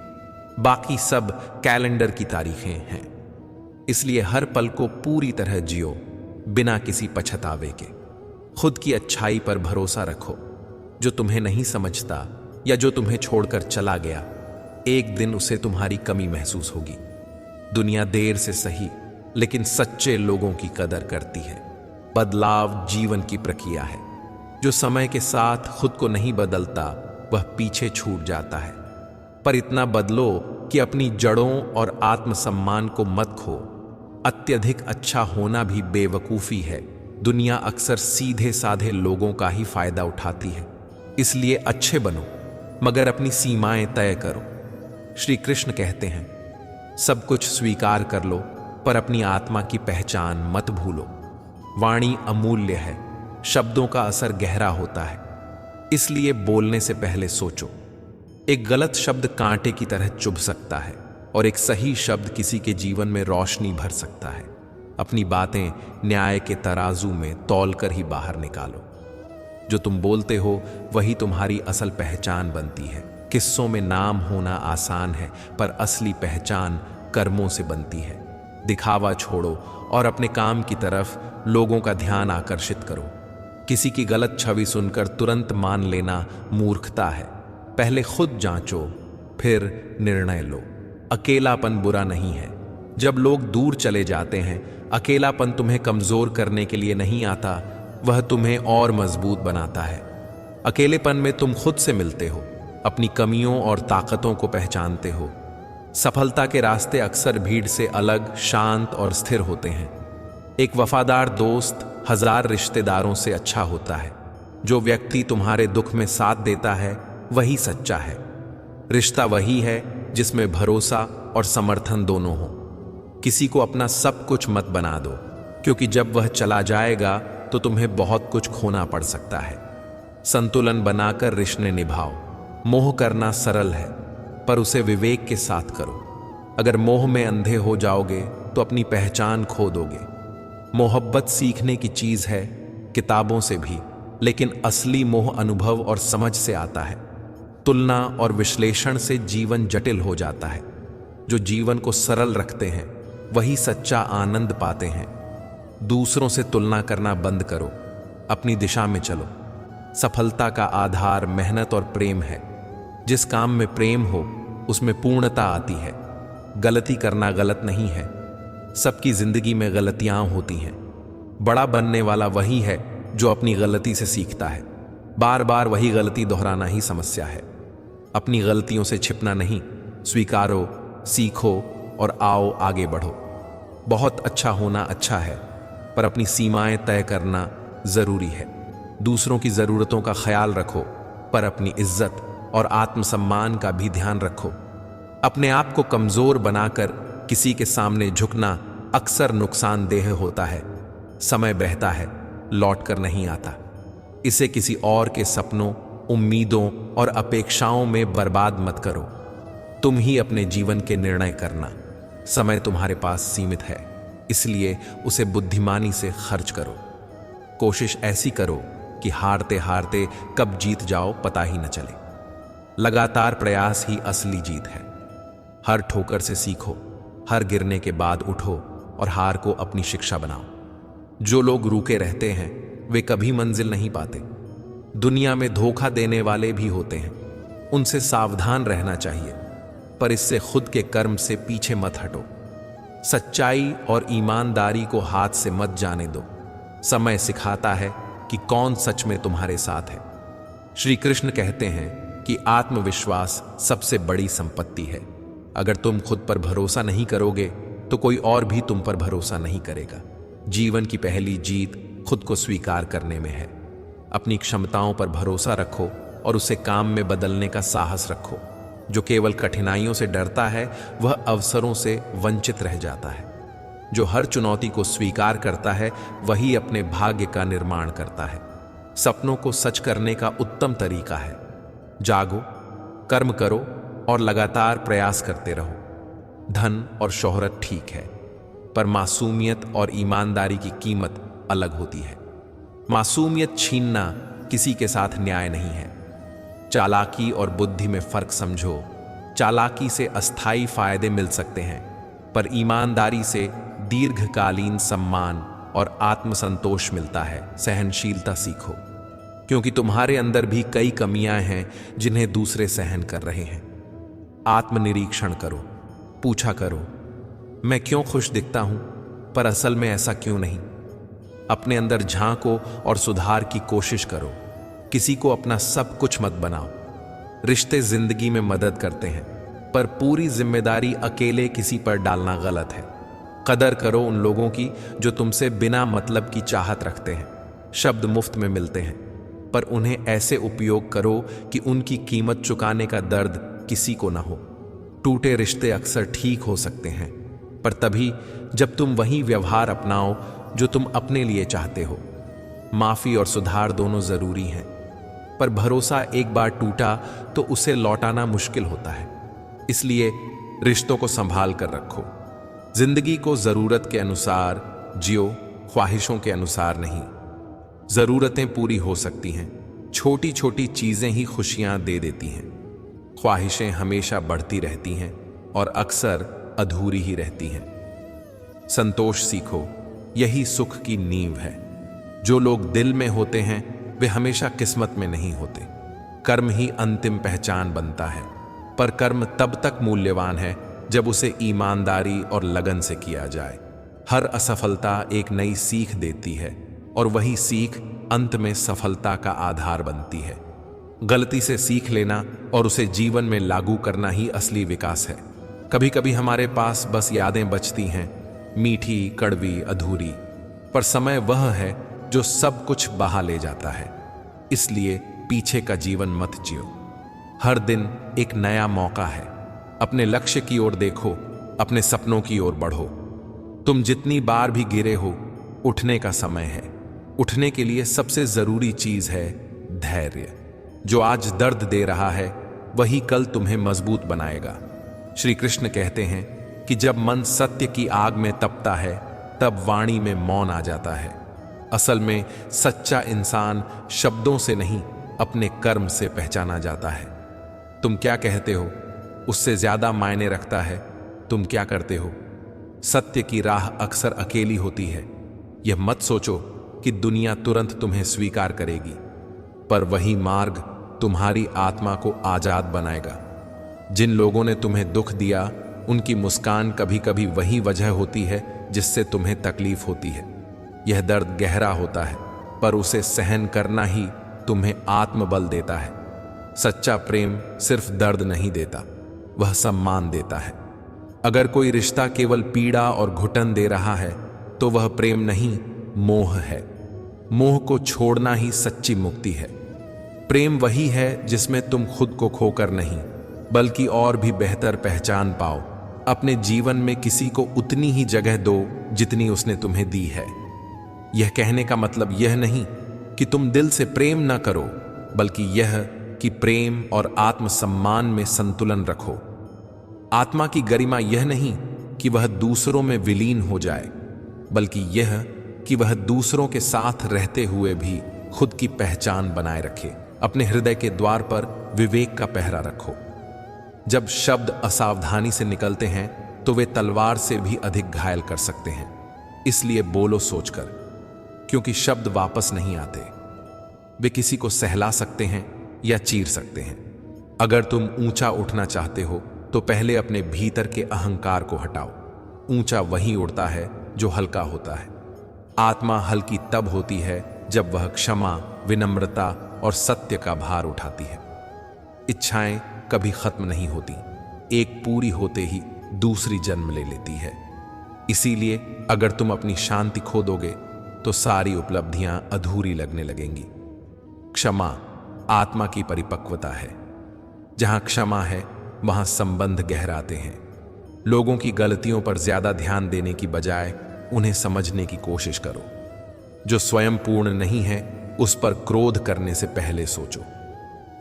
बाकी सब कैलेंडर की तारीखें हैं। इसलिए हर पल को पूरी तरह जियो, बिना किसी पछतावे के। खुद की अच्छाई पर भरोसा रखो। जो तुम्हें नहीं समझता या जो तुम्हें छोड़कर चला गया, एक दिन उसे तुम्हारी कमी महसूस होगी। दुनिया देर से सही लेकिन सच्चे लोगों की कदर करती है। बदलाव जीवन की प्रक्रिया है। जो समय के साथ खुद को नहीं बदलता वह पीछे छूट जाता है। पर इतना बदलो कि अपनी जड़ों और आत्मसम्मान को मत खो। अत्यधिक अच्छा होना भी बेवकूफी है। दुनिया अक्सर सीधे साधे लोगों का ही फायदा उठाती है। इसलिए अच्छे बनो मगर अपनी सीमाएं तय करो। श्री कृष्ण कहते हैं, सब कुछ स्वीकार कर लो पर अपनी आत्मा की पहचान मत भूलो। वाणी अमूल्य है, शब्दों का असर गहरा होता है, इसलिए बोलने से पहले सोचो। एक गलत शब्द कांटे की तरह चुभ सकता है और एक सही शब्द किसी के जीवन में रोशनी भर सकता है। अपनी बातें न्याय के तराजू में तौल कर ही बाहर निकालो। जो तुम बोलते हो वही तुम्हारी असल पहचान बनती है। किस्सों में नाम होना आसान है पर असली पहचान कर्मों से बनती है। दिखावा छोड़ो और अपने काम की तरफ लोगों का ध्यान आकर्षित करो। किसी की गलत छवि सुनकर तुरंत मान लेना मूर्खता है। पहले खुद जांचो फिर निर्णय लो। अकेलापन बुरा नहीं है। जब लोग दूर चले जाते हैं, अकेलापन तुम्हें कमजोर करने के लिए नहीं आता, वह तुम्हें और मजबूत बनाता है। अकेलेपन में तुम खुद से मिलते हो, अपनी कमियों और ताकतों को पहचानते हो। सफलता के रास्ते अक्सर भीड़ से अलग, शांत और स्थिर होते हैं। एक वफादार दोस्त 1000 रिश्तेदारों से अच्छा होता है। जो व्यक्ति तुम्हारे दुख में साथ देता है वही सच्चा है। रिश्ता वही है जिसमें भरोसा और समर्थन दोनों हो। किसी को अपना सब कुछ मत बना दो, क्योंकि जब वह चला जाएगा तो तुम्हें बहुत कुछ खोना पड़ सकता है। संतुलन बनाकर रिश्ते निभाओ। मोह करना सरल है पर उसे विवेक के साथ करो। अगर मोह में अंधे हो जाओगे तो अपनी पहचान खो दोगे। मोहब्बत सीखने की चीज है, किताबों से भी, लेकिन असली मोह अनुभव और समझ से आता है। तुलना और विश्लेषण से जीवन जटिल हो जाता है। जो जीवन को सरल रखते हैं वही सच्चा आनंद पाते हैं। दूसरों से तुलना करना बंद करो, अपनी दिशा में चलो। सफलता का आधार मेहनत और प्रेम है। जिस काम में प्रेम हो उसमें पूर्णता आती है। गलती करना गलत नहीं है, सबकी जिंदगी में गलतियां होती हैं। बड़ा बनने वाला वही है जो अपनी गलती से सीखता है। बार बार वही गलती दोहराना ही समस्या है। अपनी गलतियों से छिपना नहीं, स्वीकारो, सीखो और आओ आगे बढ़ो। बहुत अच्छा होना अच्छा है, पर अपनी सीमाएं तय करना जरूरी है। दूसरों की जरूरतों का ख्याल रखो, पर अपनी इज्जत और आत्मसम्मान का भी ध्यान रखो। अपने आप को कमजोर बनाकर किसी के सामने झुकना अक्सर नुकसानदेह होता है। समय बहता है, लौट कर नहीं आता। इसे किसी और के सपनों, उम्मीदों और अपेक्षाओं में बर्बाद मत करो। तुम ही अपने जीवन के निर्णय करना। समय तुम्हारे पास सीमित है, इसलिए उसे बुद्धिमानी से खर्च करो। कोशिश ऐसी करो कि हारते हारते कब जीत जाओ पता ही न चले। लगातार प्रयास ही असली जीत है। हर ठोकर से सीखो, हर गिरने के बाद उठो और हार को अपनी शिक्षा बनाओ। जो लोग रुके रहते हैं वे कभी मंजिल नहीं पाते। दुनिया में धोखा देने वाले भी होते हैं, उनसे सावधान रहना चाहिए, पर इससे खुद के कर्म से पीछे मत हटो। सच्चाई और ईमानदारी को हाथ से मत जाने दो। समय सिखाता है कि कौन सच में तुम्हारे साथ है। श्री कृष्ण कहते हैं कि आत्मविश्वास सबसे बड़ी संपत्ति है। अगर तुम खुद पर भरोसा नहीं करोगे तो कोई और भी तुम पर भरोसा नहीं करेगा। जीवन की पहली जीत खुद को स्वीकार करने में है। अपनी क्षमताओं पर भरोसा रखो और उसे काम में बदलने का साहस रखो। जो केवल कठिनाइयों से डरता है वह अवसरों से वंचित रह जाता है। जो हर चुनौती को स्वीकार करता है वही अपने भाग्य का निर्माण करता है। सपनों को सच करने का उत्तम तरीका है जागो, कर्म करो और लगातार प्रयास करते रहो। धन और शोहरत ठीक है, पर मासूमियत और ईमानदारी की कीमत अलग होती है। मासूमियत छीनना किसी के साथ न्याय नहीं है। चालाकी और बुद्धि में फर्क समझो। चालाकी से अस्थायी फायदे मिल सकते हैं, पर ईमानदारी से दीर्घकालीन सम्मान और आत्मसंतोष मिलता है। सहनशीलता सीखो, क्योंकि तुम्हारे अंदर भी कई कमियां हैं जिन्हें दूसरे सहन कर रहे हैं। आत्मनिरीक्षण करो, पूछा करो, मैं क्यों खुश दिखता हूं, पर असल में ऐसा क्यों नहीं। अपने अंदर झांको और सुधार की कोशिश करो। किसी को अपना सब कुछ मत बनाओ। रिश्ते जिंदगी में मदद करते हैं, पर पूरी जिम्मेदारी अकेले किसी पर डालना गलत है। कदर करो उन लोगों की जो तुमसे बिना मतलब की चाहत रखते हैं। शब्द मुफ्त में मिलते हैं, पर उन्हें ऐसे उपयोग करो कि उनकी कीमत चुकाने का दर्द किसी को ना हो। टूटे रिश्ते अक्सर ठीक हो सकते हैं, पर तभी जब तुम वही व्यवहार अपनाओ जो तुम अपने लिए चाहते हो। माफी और सुधार दोनों जरूरी हैं, पर भरोसा एक बार टूटा तो उसे लौटाना मुश्किल होता है। इसलिए रिश्तों को संभाल कर रखो। जिंदगी को जरूरत के अनुसार जियो, ख्वाहिशों के अनुसार नहीं। जरूरतें पूरी हो सकती हैं, छोटी छोटी चीजें ही खुशियां दे देती हैं। ख्वाहिशें हमेशा बढ़ती रहती हैं और अक्सर अधूरी ही रहती हैं। संतोष सीखो, यही सुख की नींव है। जो लोग दिल में होते हैं वे हमेशा किस्मत में नहीं होते। कर्म ही अंतिम पहचान बनता है, पर कर्म तब तक मूल्यवान है जब उसे ईमानदारी और लगन से किया जाए। हर असफलता एक नई सीख देती है और वही सीख अंत में सफलता का आधार बनती है। गलती से सीख लेना और उसे जीवन में लागू करना ही असली विकास है। कभी कभी हमारे पास बस यादें बचती हैं, मीठी, कड़वी, अधूरी, पर समय वह है जो सब कुछ बहा ले जाता है। इसलिए पीछे का जीवन मत जियो। हर दिन एक नया मौका है। अपने लक्ष्य की ओर देखो, अपने सपनों की ओर बढ़ो। तुम जितनी बार भी गिरे हो, उठने का समय है। उठने के लिए सबसे जरूरी चीज है धैर्य। जो आज दर्द दे रहा है वही कल तुम्हें मजबूत बनाएगा। श्री कृष्ण कहते हैं कि जब मन सत्य की आग में तपता है तब वाणी में मौन आ जाता है। असल में सच्चा इंसान शब्दों से नहीं, अपने कर्म से पहचाना जाता है। तुम क्या कहते हो उससे ज्यादा मायने रखता है तुम क्या करते हो। सत्य की राह अक्सर अकेली होती है। यह मत सोचो कि दुनिया तुरंत तुम्हें स्वीकार करेगी, पर वही मार्ग तुम्हारी आत्मा को आजाद बनाएगा। जिन लोगों ने तुम्हें दुख दिया, उनकी मुस्कान कभी कभी वही वजह होती है जिससे तुम्हें तकलीफ होती है। यह दर्द गहरा होता है, पर उसे सहन करना ही तुम्हें आत्मबल देता है। सच्चा प्रेम सिर्फ दर्द नहीं देता, वह सम्मान देता है। अगर कोई रिश्ता केवल पीड़ा और घुटन दे रहा है तो वह प्रेम नहीं, मोह है। मोह को छोड़ना ही सच्ची मुक्ति है। प्रेम वही है जिसमें तुम खुद को खोकर नहीं, बल्कि और भी बेहतर पहचान पाओ। अपने जीवन में किसी को उतनी ही जगह दो जितनी उसने तुम्हें दी है। यह कहने का मतलब यह नहीं कि तुम दिल से प्रेम ना करो, बल्कि यह कि प्रेम और आत्मसम्मान में संतुलन रखो। आत्मा की गरिमा यह नहीं कि वह दूसरों में विलीन हो जाए, बल्कि यह कि वह दूसरों के साथ रहते हुए भी खुद की पहचान बनाए रखे। अपने हृदय के द्वार पर विवेक का पहरा रखो। जब शब्द असावधानी से निकलते हैं तो वे तलवार से भी अधिक घायल कर सकते हैं। इसलिए बोलो सोचकर, क्योंकि शब्द वापस नहीं आते। वे किसी को सहला सकते हैं या चीर सकते हैं। अगर तुम ऊंचा उठना चाहते हो तो पहले अपने भीतर के अहंकार को हटाओ। ऊंचा वही उड़ता है जो हल्का होता है। आत्मा हल्की तब होती है जब वह क्षमा, विनम्रता और सत्य का भार उठाती है। इच्छाएं कभी खत्म नहीं होती, एक पूरी होते ही दूसरी जन्म ले लेती है। इसीलिए अगर तुम अपनी शांति खो दोगे तो सारी उपलब्धियां अधूरी लगने लगेंगी। क्षमा आत्मा की परिपक्वता है। जहां क्षमा है वहां संबंध गहराते हैं। लोगों की गलतियों पर ज्यादा ध्यान देने की बजाय उन्हें समझने की कोशिश करो। जो स्वयं पूर्ण नहीं है उस पर क्रोध करने से पहले सोचो।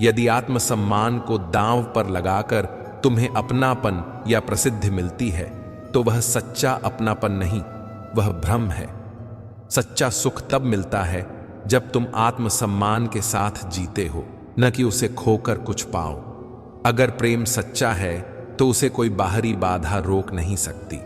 यदि आत्मसम्मान को दांव पर लगाकर तुम्हें अपनापन या प्रसिद्धि मिलती है तो वह सच्चा अपनापन नहीं, वह भ्रम है। सच्चा सुख तब मिलता है जब तुम आत्मसम्मान के साथ जीते हो, न कि उसे खोकर कुछ पाओ। अगर प्रेम सच्चा है तो उसे कोई बाहरी बाधा रोक नहीं सकती।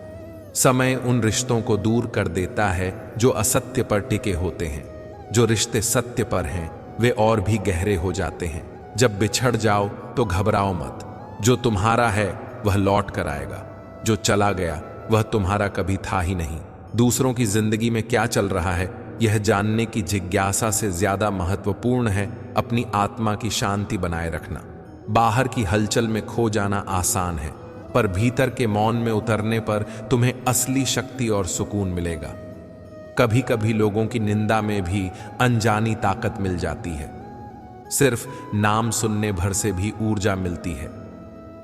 समय उन रिश्तों को दूर कर देता है जो असत्य पर टिके होते हैं। जो रिश्ते सत्य पर हैं वे और भी गहरे हो जाते हैं। जब बिछड़ जाओ तो घबराओ मत। जो तुम्हारा है वह लौट कर आएगा, जो चला गया वह तुम्हारा कभी था ही नहीं। दूसरों की जिंदगी में क्या चल रहा है यह जानने की जिज्ञासा से ज्यादा महत्वपूर्ण है अपनी आत्मा की शांति बनाए रखना। बाहर की हलचल में खो जाना आसान है, पर भीतर के मौन में उतरने पर तुम्हें असली शक्ति और सुकून मिलेगा। कभी कभी लोगों की निंदा में भी अनजानी ताकत मिल जाती है। सिर्फ नाम सुनने भर से भी ऊर्जा मिलती है,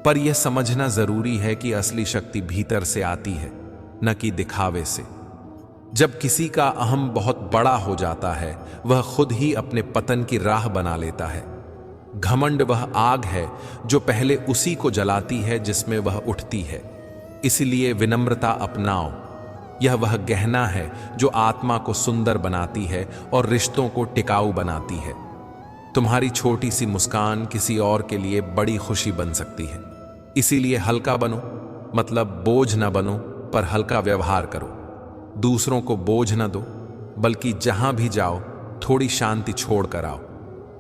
पर यह समझना जरूरी है कि असली शक्ति भीतर से आती है, न कि दिखावे से। जब किसी का अहम बहुत बड़ा हो जाता है वह खुद ही अपने पतन की राह बना लेता है। घमंड वह आग है जो पहले उसी को जलाती है जिसमें वह उठती है। इसलिए विनम्रता अपनाओ। यह वह गहना है जो आत्मा को सुंदर बनाती है और रिश्तों को टिकाऊ बनाती है। तुम्हारी छोटी सी मुस्कान किसी और के लिए बड़ी खुशी बन सकती है। इसीलिए हल्का बनो, मतलब बोझ न बनो, पर हल्का व्यवहार करो। दूसरों को बोझ न दो, बल्कि जहां भी जाओ थोड़ी शांति छोड़ कर आओ।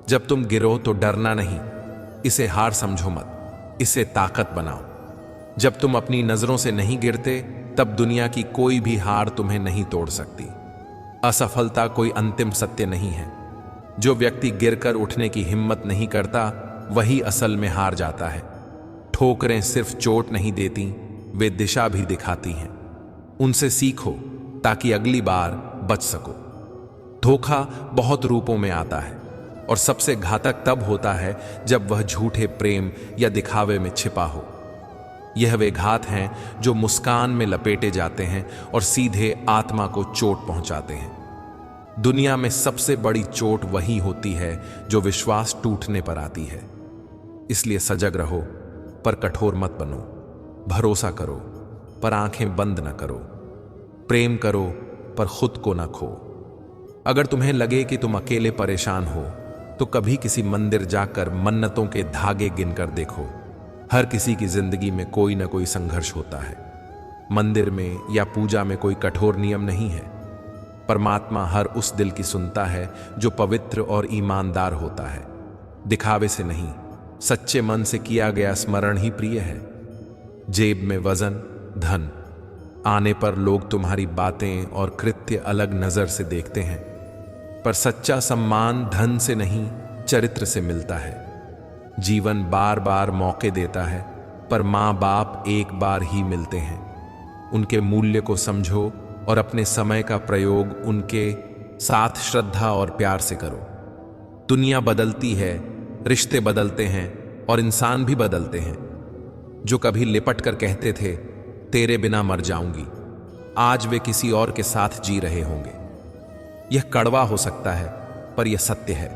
जब तुम गिरो तो डरना नहीं, इसे हार समझो मत, इसे ताकत बनाओ। जब तुम अपनी नजरों से नहीं गिरते तब दुनिया की कोई भी हार तुम्हें नहीं तोड़ सकती। असफलता कोई अंतिम सत्य नहीं है। जो व्यक्ति गिरकर उठने की हिम्मत नहीं करता वही असल में हार जाता है। ठोकरें सिर्फ चोट नहीं देती, वे दिशा भी दिखाती हैं। उनसे सीखो ताकि अगली बार बच सको। धोखा बहुत रूपों में आता है और सबसे घातक तब होता है जब वह झूठे प्रेम या दिखावे में छिपा हो। यह वे घात हैं जो मुस्कान में लपेटे जाते हैं और सीधे आत्मा को चोट पहुंचाते हैं। दुनिया में सबसे बड़ी चोट वही होती है जो विश्वास टूटने पर आती है। इसलिए सजग रहो पर कठोर मत बनो। भरोसा करो पर आंखें बंद न करो। प्रेम करो पर खुद को ना खो। अगर तुम्हें लगे कि तुम अकेले परेशान हो तो कभी किसी मंदिर जाकर मन्नतों के धागे गिनकर देखो। हर किसी की जिंदगी में कोई ना कोई संघर्ष होता है। मंदिर में या पूजा में कोई कठोर नियम नहीं है। परमात्मा हर उस दिल की सुनता है जो पवित्र और ईमानदार होता है। दिखावे से नहीं, सच्चे मन से किया गया स्मरण ही प्रिय है। जेब में वजन, धन आने पर लोग तुम्हारी बातें और कृत्य अलग नजर से देखते हैं, पर सच्चा सम्मान धन से नहीं, चरित्र से मिलता है। जीवन बार बार मौके देता है, पर माँ बाप एक बार ही मिलते हैं। उनके मूल्य को समझो और अपने समय का प्रयोग उनके साथ श्रद्धा और प्यार से करो। दुनिया बदलती है, रिश्ते बदलते हैं और इंसान भी बदलते हैं। जो कभी लिपट कर कहते थे तेरे बिना मर जाऊंगी, आज वे किसी और के साथ जी रहे होंगे। यह कड़वा हो सकता है, पर यह सत्य है।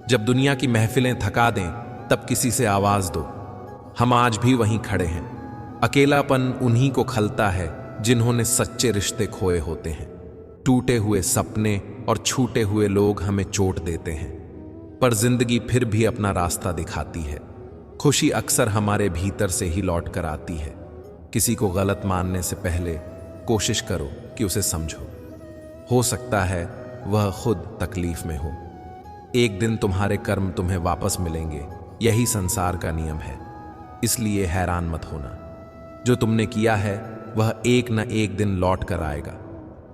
जब दुनिया की महफिलें थका दें तब किसी से आवाज दो। हम आज भी वहीं खड़े हैं। अकेलापन उन्हीं को खलता है जिन्होंने सच्चे रिश्ते खोए होते हैं। टूटे हुए सपने और छूटे हुए लोग हमें चोट देते हैं, पर जिंदगी फिर भी अपना रास्ता दिखाती है। खुशी अक्सर हमारे भीतर से ही लौट कर आती है। किसी को गलत मानने से पहले कोशिश करो कि उसे समझो। हो सकता है वह खुद तकलीफ में हो। एक दिन तुम्हारे कर्म तुम्हें वापस मिलेंगे, यही संसार का नियम है। इसलिए हैरान मत होना। जो तुमने किया है वह एक न एक दिन लौट कर आएगा।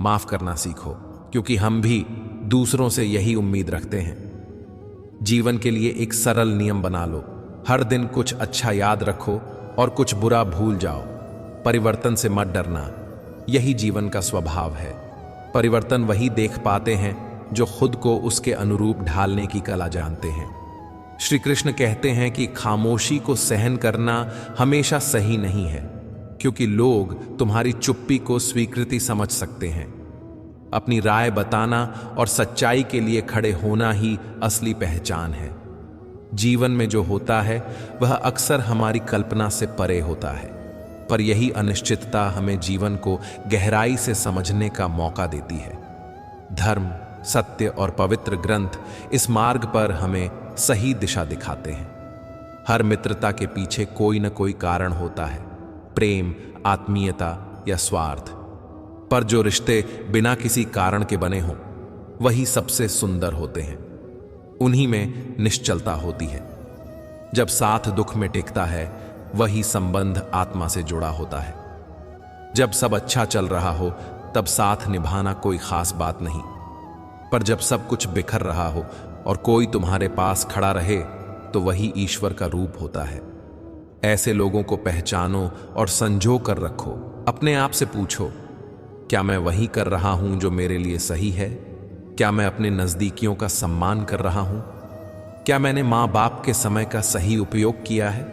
माफ करना सीखो, क्योंकि हम भी दूसरों से यही उम्मीद रखते हैं। जीवन के लिए एक सरल नियम बना लो। हर दिन कुछ अच्छा याद रखो और कुछ बुरा भूल जाओ। परिवर्तन से मत डरना, यही जीवन का स्वभाव है। परिवर्तन वही देख पाते हैं जो खुद को उसके अनुरूप ढालने की कला जानते हैं। श्री कृष्ण कहते हैं कि खामोशी को सहन करना हमेशा सही नहीं है, क्योंकि लोग तुम्हारी चुप्पी को स्वीकृति समझ सकते हैं। अपनी राय बताना और सच्चाई के लिए खड़े होना ही असली पहचान है। जीवन में जो होता है वह अक्सर हमारी कल्पना से परे होता है, पर यही अनिश्चितता हमें जीवन को गहराई से समझने का मौका देती है। धर्म, सत्य और पवित्र ग्रंथ इस मार्ग पर हमें सही दिशा दिखाते हैं। हर मित्रता के पीछे कोई न कोई कारण होता है, प्रेम, आत्मीयता या स्वार्थ। पर जो रिश्ते बिना किसी कारण के बने हों वही सबसे सुंदर होते हैं। उन्हीं में निश्चलता होती है। जब साथ दुख में टिकता है वही संबंध आत्मा से जुड़ा होता है। जब सब अच्छा चल रहा हो तब साथ निभाना कोई खास बात नहीं, पर जब सब कुछ बिखर रहा हो और कोई तुम्हारे पास खड़ा रहे तो वही ईश्वर का रूप होता है। ऐसे लोगों को पहचानो और संजो कर रखो। अपने आप से पूछो, क्या मैं वही कर रहा हूं जो मेरे लिए सही है? क्या मैं अपने नजदीकियों का सम्मान कर रहा हूं? क्या मैंने माँ बाप के समय का सही उपयोग किया है?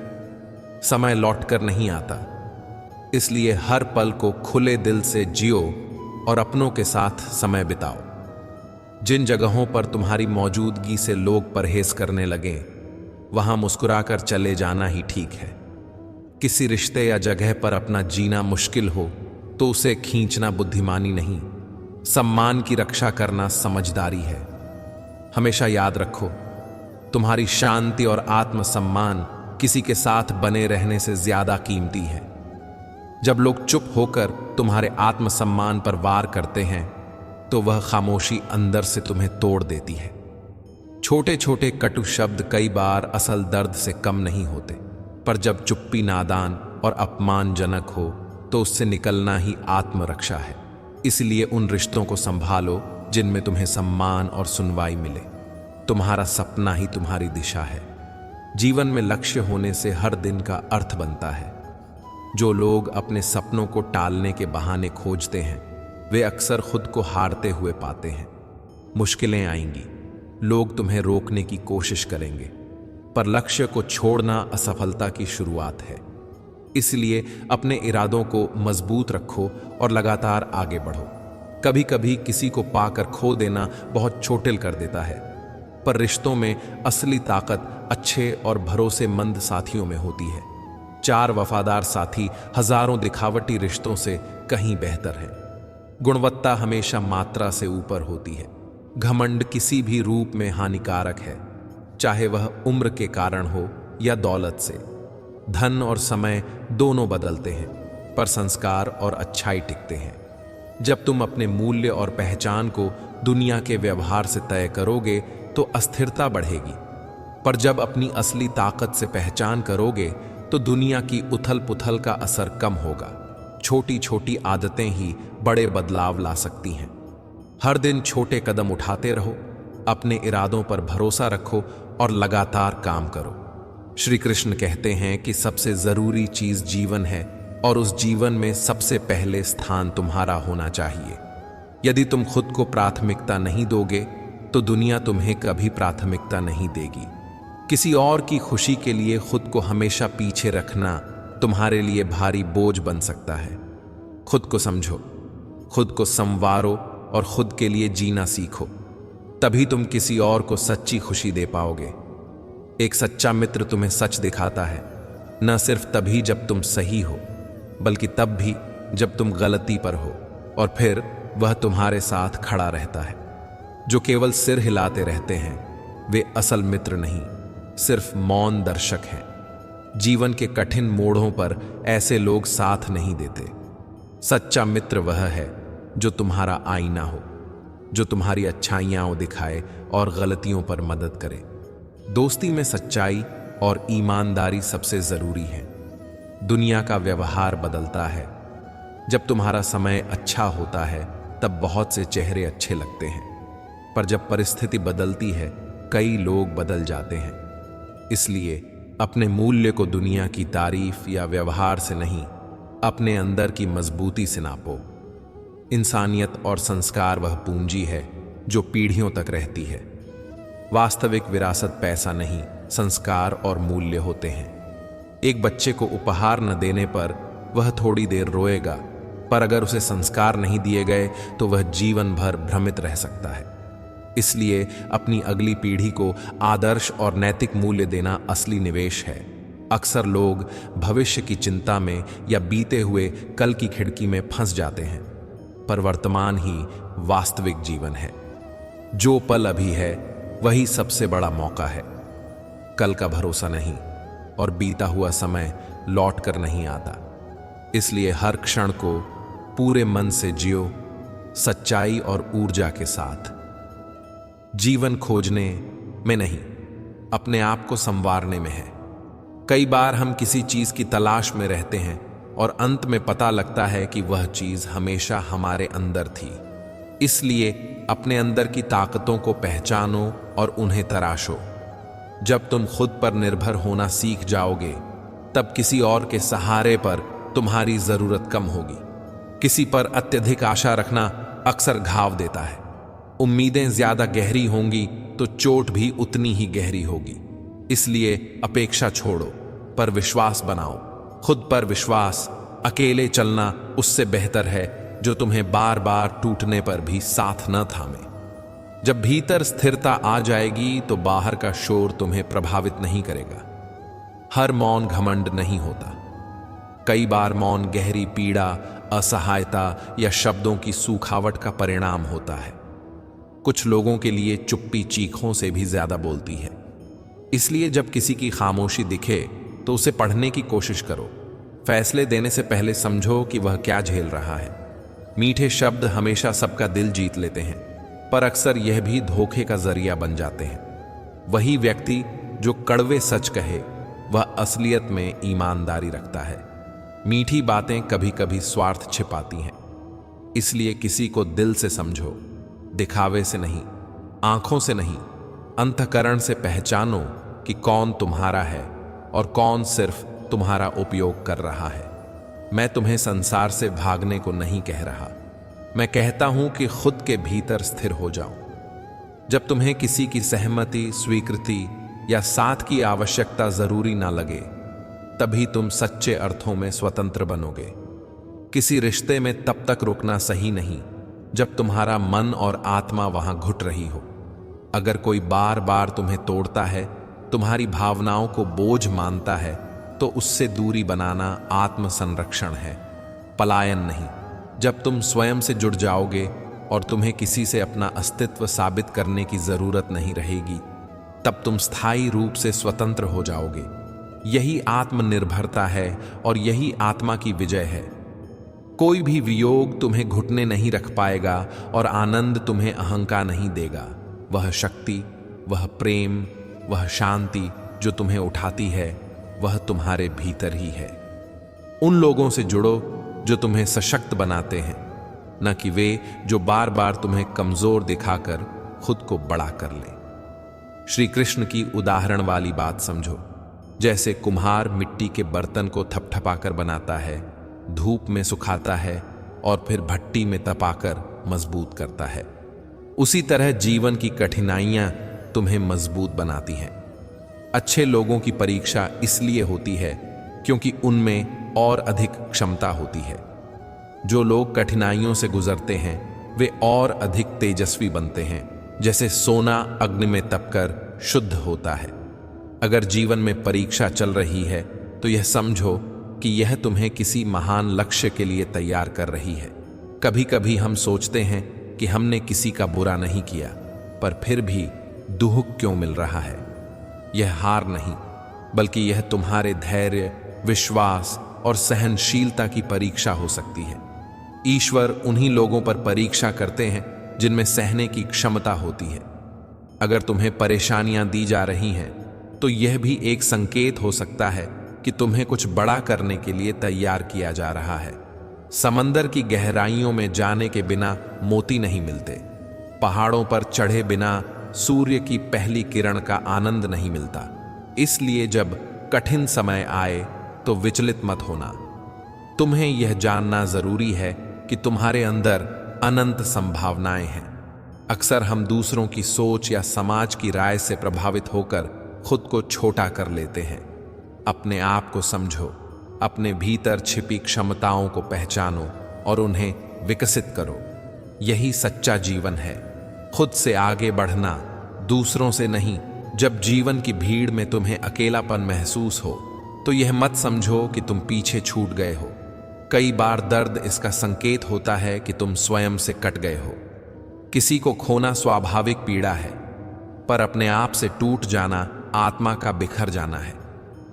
समय लौट कर नहीं आता, इसलिए हर पल को खुले दिल से जियो और अपनों के साथ समय बिताओ। जिन जगहों पर तुम्हारी मौजूदगी से लोग परहेज करने लगें, वहां मुस्कुराकर चले जाना ही ठीक है। किसी रिश्ते या जगह पर अपना जीना मुश्किल हो तो उसे खींचना बुद्धिमानी नहीं, सम्मान की रक्षा करना समझदारी है। हमेशा याद रखो, तुम्हारी शांति और आत्मसम्मान किसी के साथ बने रहने से ज्यादा कीमती है। जब लोग चुप होकर तुम्हारे आत्मसम्मान पर वार करते हैं तो वह खामोशी अंदर से तुम्हें तोड़ देती है। छोटे छोटे कटु शब्द कई बार असल दर्द से कम नहीं होते, पर जब चुप्पी नादान और अपमानजनक हो तो उससे निकलना ही आत्मरक्षा है। इसलिए उन रिश्तों को संभालो जिनमें तुम्हें सम्मान और सुनवाई मिले। तुम्हारा सपना ही तुम्हारी दिशा है। जीवन में लक्ष्य होने से हर दिन का अर्थ बनता है। जो लोग अपने सपनों को टालने के बहाने खोजते हैं वे अक्सर खुद को हारते हुए पाते हैं। मुश्किलें आएंगी, लोग तुम्हें रोकने की कोशिश करेंगे, पर लक्ष्य को छोड़ना असफलता की शुरुआत है। इसलिए अपने इरादों को मजबूत रखो और लगातार आगे बढ़ो। कभी कभी किसी को पाकर खो देना बहुत चोटिल कर देता है, पर रिश्तों में असली ताकत अच्छे और भरोसेमंद साथियों में होती है। 4 वफादार साथी हजारों दिखावटी रिश्तों से कहीं बेहतर है। गुणवत्ता हमेशा मात्रा से ऊपर होती है। घमंड किसी भी रूप में हानिकारक है, चाहे वह उम्र के कारण हो या दौलत से। धन और समय दोनों बदलते हैं, पर संस्कार और अच्छाई टिकते हैं। जब तुम अपने मूल्य और पहचान को दुनिया के व्यवहार से तय करोगे तो अस्थिरता बढ़ेगी, पर जब अपनी असली ताकत से पहचान करोगे तो दुनिया की उथल पुथल का असर कम होगा। छोटी छोटी आदतें ही बड़े बदलाव ला सकती हैं। हर दिन छोटे कदम उठाते रहो, अपने इरादों पर भरोसा रखो और लगातार काम करो। श्री कृष्ण कहते हैं कि सबसे जरूरी चीज जीवन है और उस जीवन में सबसे पहले स्थान तुम्हारा होना चाहिए। यदि तुम खुद को प्राथमिकता नहीं दोगे तो दुनिया तुम्हें कभी प्राथमिकता नहीं देगी। किसी और की खुशी के लिए खुद को हमेशा पीछे रखना तुम्हारे लिए भारी बोझ बन सकता है। खुद को समझो, खुद को संवारो और खुद के लिए जीना सीखो, तभी तुम किसी और को सच्ची खुशी दे पाओगे। एक सच्चा मित्र तुम्हें सच दिखाता है, न सिर्फ तभी जब तुम सही हो, बल्कि तब भी जब तुम गलती पर हो, और फिर वह तुम्हारे साथ खड़ा रहता है। जो केवल सिर हिलाते रहते हैं वे असल मित्र नहीं, सिर्फ मौन दर्शक हैं। जीवन के कठिन मोड़ों पर ऐसे लोग साथ नहीं देते। सच्चा मित्र वह है जो तुम्हारा आईना हो, जो तुम्हारी अच्छाइयां दिखाए और गलतियों पर मदद करे। दोस्ती में सच्चाई और ईमानदारी सबसे जरूरी है। दुनिया का व्यवहार बदलता है। जब तुम्हारा समय अच्छा होता है तब बहुत से चेहरे अच्छे लगते हैं, पर जब परिस्थिति बदलती है कई लोग बदल जाते हैं। इसलिए अपने मूल्य को दुनिया की तारीफ या व्यवहार से नहीं, अपने अंदर की मजबूती से नापो। इंसानियत और संस्कार वह पूंजी है जो पीढ़ियों तक रहती है। वास्तविक विरासत पैसा नहीं, संस्कार और मूल्य होते हैं। एक बच्चे को उपहार न देने पर वह थोड़ी देर रोएगा, पर अगर उसे संस्कार नहीं दिए गए तो वह जीवन भर भ्रमित रह सकता है। इसलिए अपनी अगली पीढ़ी को आदर्श और नैतिक मूल्य देना असली निवेश है। अक्सर लोग भविष्य की चिंता में या बीते हुए कल की खिड़की में फंस जाते हैं, पर वर्तमान ही वास्तविक जीवन है। जो पल अभी है वही सबसे बड़ा मौका है। कल का भरोसा नहीं और बीता हुआ समय लौट कर नहीं आता। इसलिए हर क्षण को पूरे मन से जियो, सच्चाई और ऊर्जा के साथ। जीवन खोजने में नहीं, अपने आप को संवारने में है। कई बार हम किसी चीज की तलाश में रहते हैं और अंत में पता लगता है कि वह चीज हमेशा हमारे अंदर थी। इसलिए अपने अंदर की ताकतों को पहचानो और उन्हें तराशो। जब तुम खुद पर निर्भर होना सीख जाओगे तब किसी और के सहारे पर तुम्हारी जरूरत कम होगी। किसी पर अत्यधिक आशा रखना अक्सर घाव देता है। उम्मीदें ज्यादा गहरी होंगी तो चोट भी उतनी ही गहरी होगी। इसलिए अपेक्षा छोड़ो पर विश्वास बनाओ। खुद पर विश्वास, अकेले चलना उससे बेहतर है जो तुम्हें बार बार टूटने पर भी साथ न थामे। जब भीतर स्थिरता आ जाएगी तो बाहर का शोर तुम्हें प्रभावित नहीं करेगा। हर मौन घमंड नहीं होता। कई बार मौन गहरी पीड़ा, असहायता या शब्दों की सूखावट का परिणाम होता है। कुछ लोगों के लिए चुप्पी चीखों से भी ज्यादा बोलती है। इसलिए जब किसी की खामोशी दिखे तो उसे पढ़ने की कोशिश करो। फैसले देने से पहले समझो कि वह क्या झेल रहा है। मीठे शब्द हमेशा सबका दिल जीत लेते हैं, पर अक्सर यह भी धोखे का जरिया बन जाते हैं। वही व्यक्ति जो कड़वे सच कहे वह असलियत में ईमानदारी रखता है। मीठी बातें कभी कभी स्वार्थ छिपाती हैं। इसलिए किसी को दिल से समझो, दिखावे से नहीं, आंखों से नहीं, अंतःकरण से पहचानो कि कौन तुम्हारा है और कौन सिर्फ तुम्हारा उपयोग कर रहा है। मैं तुम्हें संसार से भागने को नहीं कह रहा, मैं कहता हूं कि खुद के भीतर स्थिर हो जाओ। जब तुम्हें किसी की सहमति, स्वीकृति या साथ की आवश्यकता जरूरी ना लगे, तभी तुम सच्चे अर्थों में स्वतंत्र बनोगे। किसी रिश्ते में तब तक रुकना सही नहीं जब तुम्हारा मन और आत्मा वहां घुट रही हो। अगर कोई बार बार तुम्हें तोड़ता है, तुम्हारी भावनाओं को बोझ मानता है, तो उससे दूरी बनाना आत्म संरक्षण है, पलायन नहीं। जब तुम स्वयं से जुड़ जाओगे और तुम्हें किसी से अपना अस्तित्व साबित करने की जरूरत नहीं रहेगी, तब तुम स्थायी रूप से स्वतंत्र हो जाओगे। यही आत्मनिर्भरता है और यही आत्मा की विजय है। कोई भी वियोग तुम्हें घुटने नहीं रख पाएगा और आनंद तुम्हें अहंकार नहीं देगा। वह शक्ति, वह प्रेम, वह शांति जो तुम्हें उठाती है, वह तुम्हारे भीतर ही है। उन लोगों से जुड़ो जो तुम्हें सशक्त बनाते हैं, न कि वे जो बार बार तुम्हें कमजोर दिखाकर खुद को बड़ा कर ले। श्री कृष्ण की उदाहरण वाली बात समझो। जैसे कुम्हार मिट्टी के बर्तन को थपथपाकर बनाता है, धूप में सुखाता है और फिर भट्टी में तपाकर मजबूत करता है, उसी तरह जीवन की कठिनाइयां तुम्हें मजबूत बनाती हैं। अच्छे लोगों की परीक्षा इसलिए होती है क्योंकि उनमें और अधिक क्षमता होती है। जो लोग कठिनाइयों से गुजरते हैं वे और अधिक तेजस्वी बनते हैं। जैसे सोना अग्नि में तपकर शुद्ध होता है। अगर जीवन में परीक्षा चल रही है तो यह समझो कि यह तुम्हें किसी महान लक्ष्य के लिए तैयार कर रही है। कभी कभी हम सोचते हैं कि हमने किसी का बुरा नहीं किया, पर फिर भी दुख क्यों मिल रहा है। यह हार नहीं, बल्कि यह तुम्हारे धैर्य, विश्वास और सहनशीलता की परीक्षा हो सकती है। ईश्वर उन्हीं लोगों पर परीक्षा करते हैं जिनमें सहने की क्षमता होती है। अगर तुम्हें परेशानियां दी जा रही हैं तो यह भी एक संकेत हो सकता है कि तुम्हें कुछ बड़ा करने के लिए तैयार किया जा रहा है। समंदर की गहराइयों में जाने के बिना मोती नहीं मिलते। पहाड़ों पर चढ़े बिना सूर्य की पहली किरण का आनंद नहीं मिलता। इसलिए जब कठिन समय आए तो विचलित मत होना। तुम्हें यह जानना जरूरी है कि तुम्हारे अंदर अनंत संभावनाएं हैं। अक्सर हम दूसरों की सोच या समाज की राय से प्रभावित होकर खुद को छोटा कर लेते हैं। अपने आप को समझो, अपने भीतर छिपी क्षमताओं को पहचानो और उन्हें विकसित करो। यही सच्चा जीवन है। खुद से आगे बढ़ना, दूसरों से नहीं। जब जीवन की भीड़ में तुम्हें अकेलापन महसूस हो तो यह मत समझो कि तुम पीछे छूट गए हो। कई बार दर्द इसका संकेत होता है कि तुम स्वयं से कट गए हो। किसी को खोना स्वाभाविक पीड़ा है, पर अपने आप से टूट जाना आत्मा का बिखर जाना है।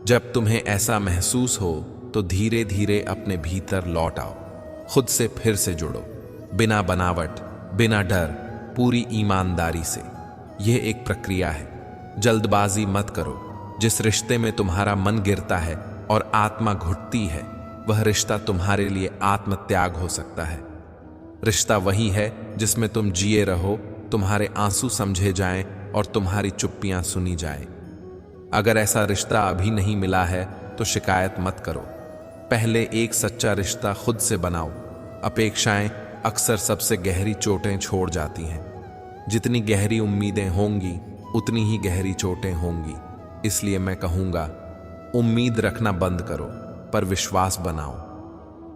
जब तुम्हें ऐसा महसूस हो तो धीरे धीरे अपने भीतर लौट आओ। खुद से फिर से जुड़ो, बिना बनावट, बिना डर, पूरी ईमानदारी से। यह एक प्रक्रिया है। जल्दबाजी मत करो। जिस रिश्ते में तुम्हारा मन गिरता है और आत्मा घुटती है, वह रिश्ता तुम्हारे लिए आत्मत्याग हो सकता है। रिश्ता वही है जिसमें तुम जिए रहो, तुम्हारे आंसू समझे जाएं और तुम्हारी चुप्पियां सुनी जाएं। अगर ऐसा रिश्ता अभी नहीं मिला है तो शिकायत मत करो। पहले एक सच्चा रिश्ता खुद से बनाओ। अपेक्षाएं अक्सर सबसे गहरी चोटें छोड़ जाती हैं। जितनी गहरी उम्मीदें होंगी उतनी ही गहरी चोटें होंगी। इसलिए मैं कहूँगा, उम्मीद रखना बंद करो, पर विश्वास बनाओ।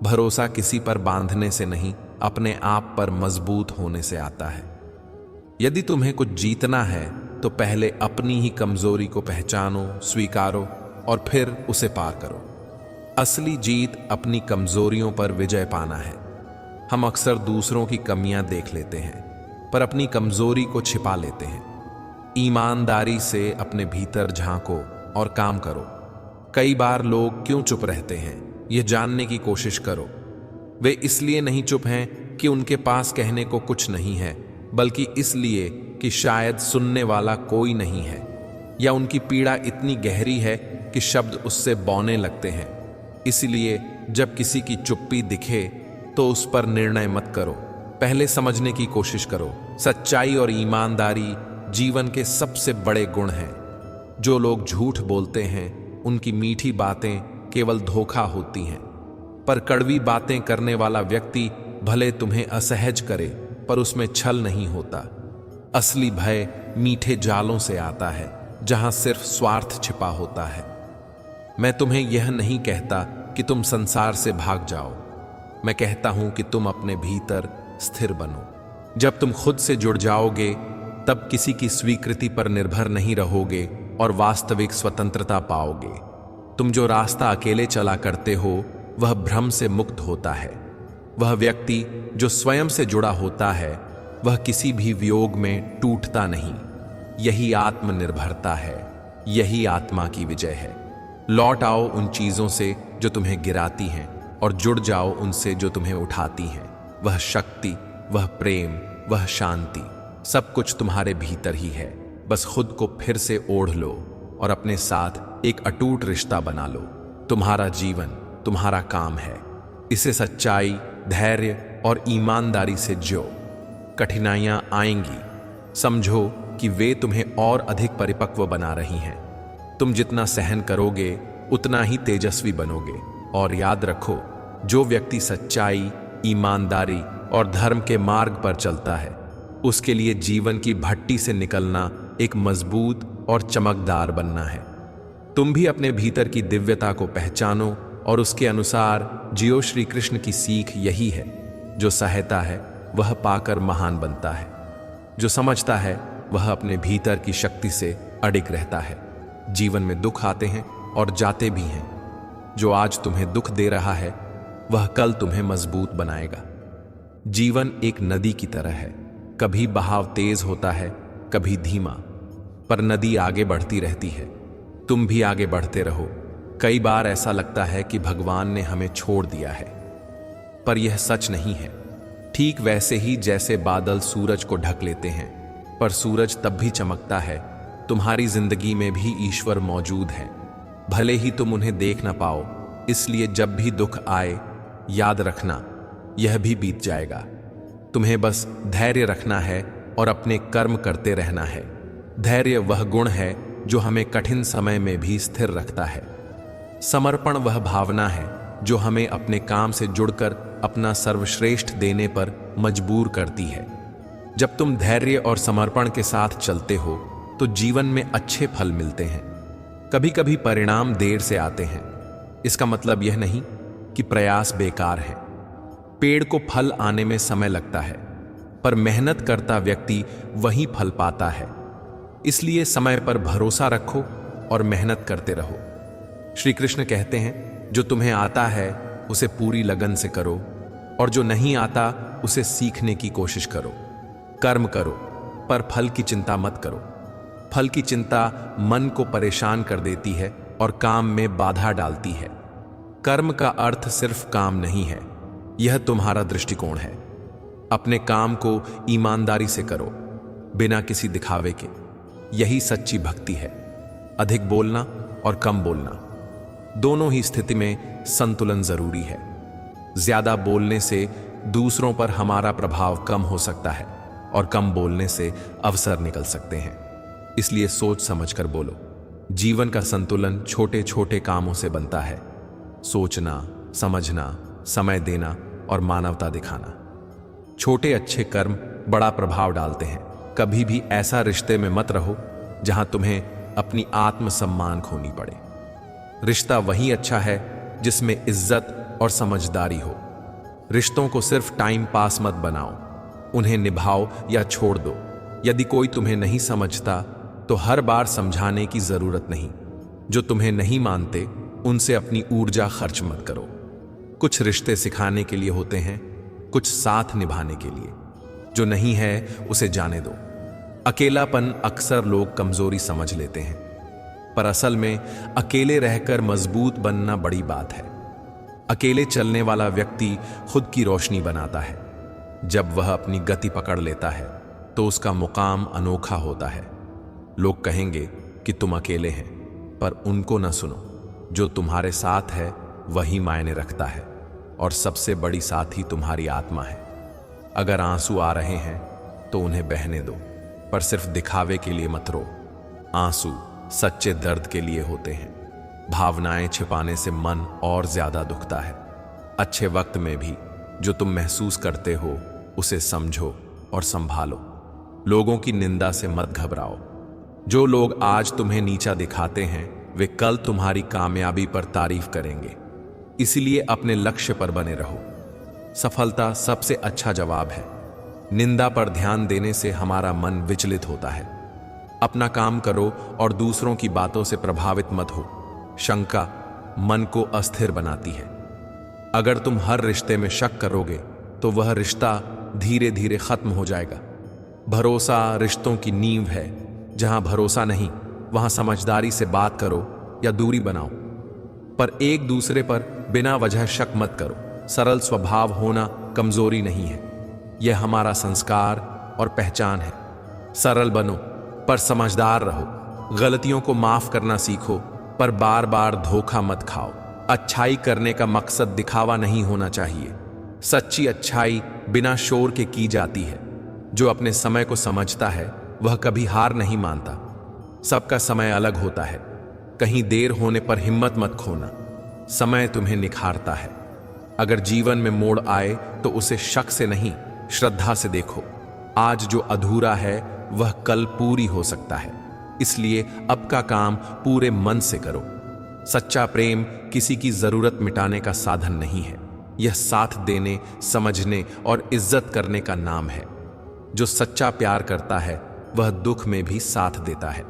भरोसा किसी पर बांधने से नहीं, अपने आप पर मजबूत होने से आता है। यदि तुम्हें कुछ जीतना है तो पहले अपनी ही कमजोरी को पहचानो, स्वीकारो और फिर उसे पार करो। असली जीत अपनी कमजोरियों पर विजय पाना है। हम अक्सर दूसरों की कमियां देख लेते हैं, पर अपनी कमजोरी को छिपा लेते हैं। ईमानदारी से अपने भीतर झांको और काम करो। कई बार लोग क्यों चुप रहते हैं, यह जानने की कोशिश करो। वे इसलिए नहीं चुप हैं कि उनके पास कहने को कुछ नहीं है, बल्कि इसलिए कि शायद सुनने वाला कोई नहीं है, या उनकी पीड़ा इतनी गहरी है कि शब्द उससे बौने लगते हैं। इसलिए जब किसी की चुप्पी दिखे तो उस पर निर्णय मत करो, पहले समझने की कोशिश करो। सच्चाई और ईमानदारी जीवन के सबसे बड़े गुण हैं। जो लोग झूठ बोलते हैं उनकी मीठी बातें केवल धोखा होती हैं, पर कड़वी बातें करने वाला व्यक्ति भले तुम्हें असहज करे पर उसमें छल नहीं होता। असली भय मीठे जालों से आता है जहां सिर्फ स्वार्थ छिपा होता है। मैं तुम्हें यह नहीं कहता कि तुम संसार से भाग जाओ। मैं कहता हूं कि तुम अपने भीतर स्थिर बनो। जब तुम खुद से जुड़ जाओगे तब किसी की स्वीकृति पर निर्भर नहीं रहोगे और वास्तविक स्वतंत्रता पाओगे। तुम जो रास्ता अकेले चला करते हो वह भ्रम से मुक्त होता है। वह व्यक्ति जो स्वयं से जुड़ा होता है वह किसी भी वियोग में टूटता नहीं। यही आत्मनिर्भरता है, यही आत्मा की विजय है। लौट आओ उन चीजों से जो तुम्हें गिराती हैं और जुड़ जाओ उनसे जो तुम्हें उठाती हैं। वह शक्ति, वह प्रेम, वह शांति, सब कुछ तुम्हारे भीतर ही है। बस खुद को फिर से ओढ़ लो और अपने साथ एक अटूट रिश्ता बना लो। तुम्हारा जीवन तुम्हारा काम है, इसे सच्चाई, धैर्य और ईमानदारी से जियो। कठिनाइयां आएंगी, समझो कि वे तुम्हें और अधिक परिपक्व बना रही हैं। तुम जितना सहन करोगे उतना ही तेजस्वी बनोगे। और याद रखो, जो व्यक्ति सच्चाई, ईमानदारी और धर्म के मार्ग पर चलता है उसके लिए जीवन की भट्टी से निकलना एक मजबूत और चमकदार बनना है। तुम भी अपने भीतर की दिव्यता को पहचानो और उसके अनुसार जियो। श्री कृष्ण की सीख यही है, जो सहता है वह पाकर महान बनता है, जो समझता है वह अपने भीतर की शक्ति से अडिग रहता है। जीवन में दुख आते हैं और जाते भी हैं। जो आज तुम्हें दुख दे रहा है वह कल तुम्हें मजबूत बनाएगा। जीवन एक नदी की तरह है, कभी बहाव तेज होता है, कभी धीमा, पर नदी आगे बढ़ती रहती है। तुम भी आगे बढ़ते रहो। कई बार ऐसा लगता है कि भगवान ने हमें छोड़ दिया है, पर यह सच नहीं है। ठीक वैसे ही जैसे बादल सूरज को ढक लेते हैं, पर सूरज तब भी चमकता है। तुम्हारी जिंदगी में भी ईश्वर मौजूद है, भले ही तुम उन्हें देख ना पाओ। इसलिए जब भी दुख आए याद रखना, यह भी बीत जाएगा। तुम्हें बस धैर्य रखना है और अपने कर्म करते रहना है। धैर्य वह गुण है जो हमें कठिन समय में भी स्थिर रखता है। समर्पण वह भावना है जो हमें अपने काम से जुड़कर अपना सर्वश्रेष्ठ देने पर मजबूर करती है। जब तुम धैर्य और समर्पण के साथ चलते हो तो जीवन में अच्छे फल मिलते हैं। कभी कभी परिणाम देर से आते हैं, इसका मतलब यह नहीं कि प्रयास बेकार है। पेड़ को फल आने में समय लगता है, पर मेहनत करता व्यक्ति वही फल पाता है। इसलिए समय पर भरोसा रखो और मेहनत करते रहो। श्री कृष्ण कहते हैं, जो तुम्हें आता है उसे पूरी लगन से करो और जो नहीं आता उसे सीखने की कोशिश करो। कर्म करो पर फल की चिंता मत करो। फल की चिंता मन को परेशान कर देती है और काम में बाधा डालती है। कर्म का अर्थ सिर्फ काम नहीं है, यह तुम्हारा दृष्टिकोण है। अपने काम को ईमानदारी से करो, बिना किसी दिखावे के। यही सच्ची भक्ति है। अधिक बोलना और कम बोलना, दोनों ही स्थिति में संतुलन जरूरी है। ज्यादा बोलने से दूसरों पर हमारा प्रभाव कम हो सकता है और कम बोलने से अवसर निकल सकते हैं। इसलिए सोच समझकर बोलो। जीवन का संतुलन छोटे छोटे कामों से बनता है। सोचना, समझना, समय देना और मानवता दिखाना। छोटे अच्छे कर्म बड़ा प्रभाव डालते हैं। कभी भी ऐसा रिश्ते में मत रहो जहां तुम्हें अपनी आत्मसम्मान खोनी पड़े। रिश्ता वही अच्छा है जिसमें इज्जत और समझदारी हो। रिश्तों को सिर्फ टाइम पास मत बनाओ, उन्हें निभाओ या छोड़ दो। यदि कोई तुम्हें नहीं समझता तो हर बार समझाने की जरूरत नहीं। जो तुम्हें नहीं मानते उनसे अपनी ऊर्जा खर्च मत करो। कुछ रिश्ते सिखाने के लिए होते हैं, कुछ साथ निभाने के लिए। जो नहीं है उसे जाने दो। अकेलापन अक्सर लोग कमजोरी समझ लेते हैं, पर असल में अकेले रहकर मजबूत बनना बड़ी बात है। अकेले चलने वाला व्यक्ति खुद की रोशनी बनाता है। जब वह अपनी गति पकड़ लेता है तो उसका मुकाम अनोखा होता है। लोग कहेंगे कि तुम अकेले हैं, पर उनको न सुनो। जो तुम्हारे साथ है वही मायने रखता है, और सबसे बड़ी साथी तुम्हारी आत्मा है। अगर आंसू आ रहे हैं तो उन्हें बहने दो, पर सिर्फ दिखावे के लिए मत रो। आंसू सच्चे दर्द के लिए होते हैं। भावनाएं छिपाने से मन और ज्यादा दुखता है। अच्छे वक्त में भी जो तुम महसूस करते हो उसे समझो और संभालो। लोगों की निंदा से मत घबराओ। जो लोग आज तुम्हें नीचा दिखाते हैं वे कल तुम्हारी कामयाबी पर तारीफ करेंगे। इसलिए अपने लक्ष्य पर बने रहो। सफलता सबसे अच्छा जवाब है। निंदा पर ध्यान देने से हमारा मन विचलित होता है। अपना काम करो और दूसरों की बातों से प्रभावित मत हो। शंका मन को अस्थिर बनाती है। अगर तुम हर रिश्ते में शक करोगे तो वह रिश्ता धीरे धीरे खत्म हो जाएगा। भरोसा रिश्तों की नींव है। जहां भरोसा नहीं, वहां समझदारी से बात करो या दूरी बनाओ, पर एक दूसरे पर बिना वजह शक मत करो। सरल स्वभाव होना कमजोरी नहीं है, यह हमारा संस्कार और पहचान है। सरल बनो पर समझदार रहो। गलतियों को माफ करना सीखो, पर बार बार धोखा मत खाओ। अच्छाई करने का मकसद दिखावा नहीं होना चाहिए। सच्ची अच्छाई बिना शोर के की जाती है। जो अपने समय को समझता है वह कभी हार नहीं मानता। सबका समय अलग होता है। कहीं देर होने पर हिम्मत मत खोना। समय तुम्हें निखारता है। अगर जीवन में मोड़ आए तो उसे शक से नहीं, श्रद्धा से देखो। आज जो अधूरा है वह कल पूरी हो सकता है, इसलिए अब का काम पूरे मन से करो। सच्चा प्रेम किसी की जरूरत मिटाने का साधन नहीं है, यह साथ देने, समझने और इज्जत करने का नाम है। जो सच्चा प्यार करता है वह दुख में भी साथ देता है।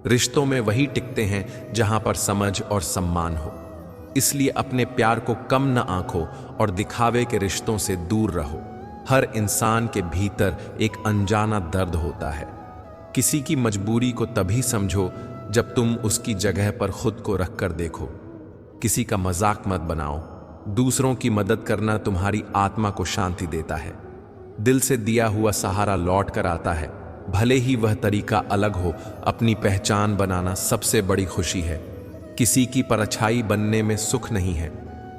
रिश्तों में वही टिकते हैं जहां पर समझ और सम्मान हो। इसलिए अपने प्यार को कम न आंको और दिखावे के रिश्तों से दूर रहो। हर इंसान के भीतर एक अनजाना दर्द होता है। किसी की मजबूरी को तभी समझो जब तुम उसकी जगह पर खुद को रख कर देखो। किसी का मजाक मत बनाओ। दूसरों की मदद करना तुम्हारी आत्मा को शांति देता है। दिल से दिया हुआ सहारा लौट कर आता है, भले ही वह तरीका अलग हो। अपनी पहचान बनाना सबसे बड़ी खुशी है। किसी की परछाई बनने में सुख नहीं है।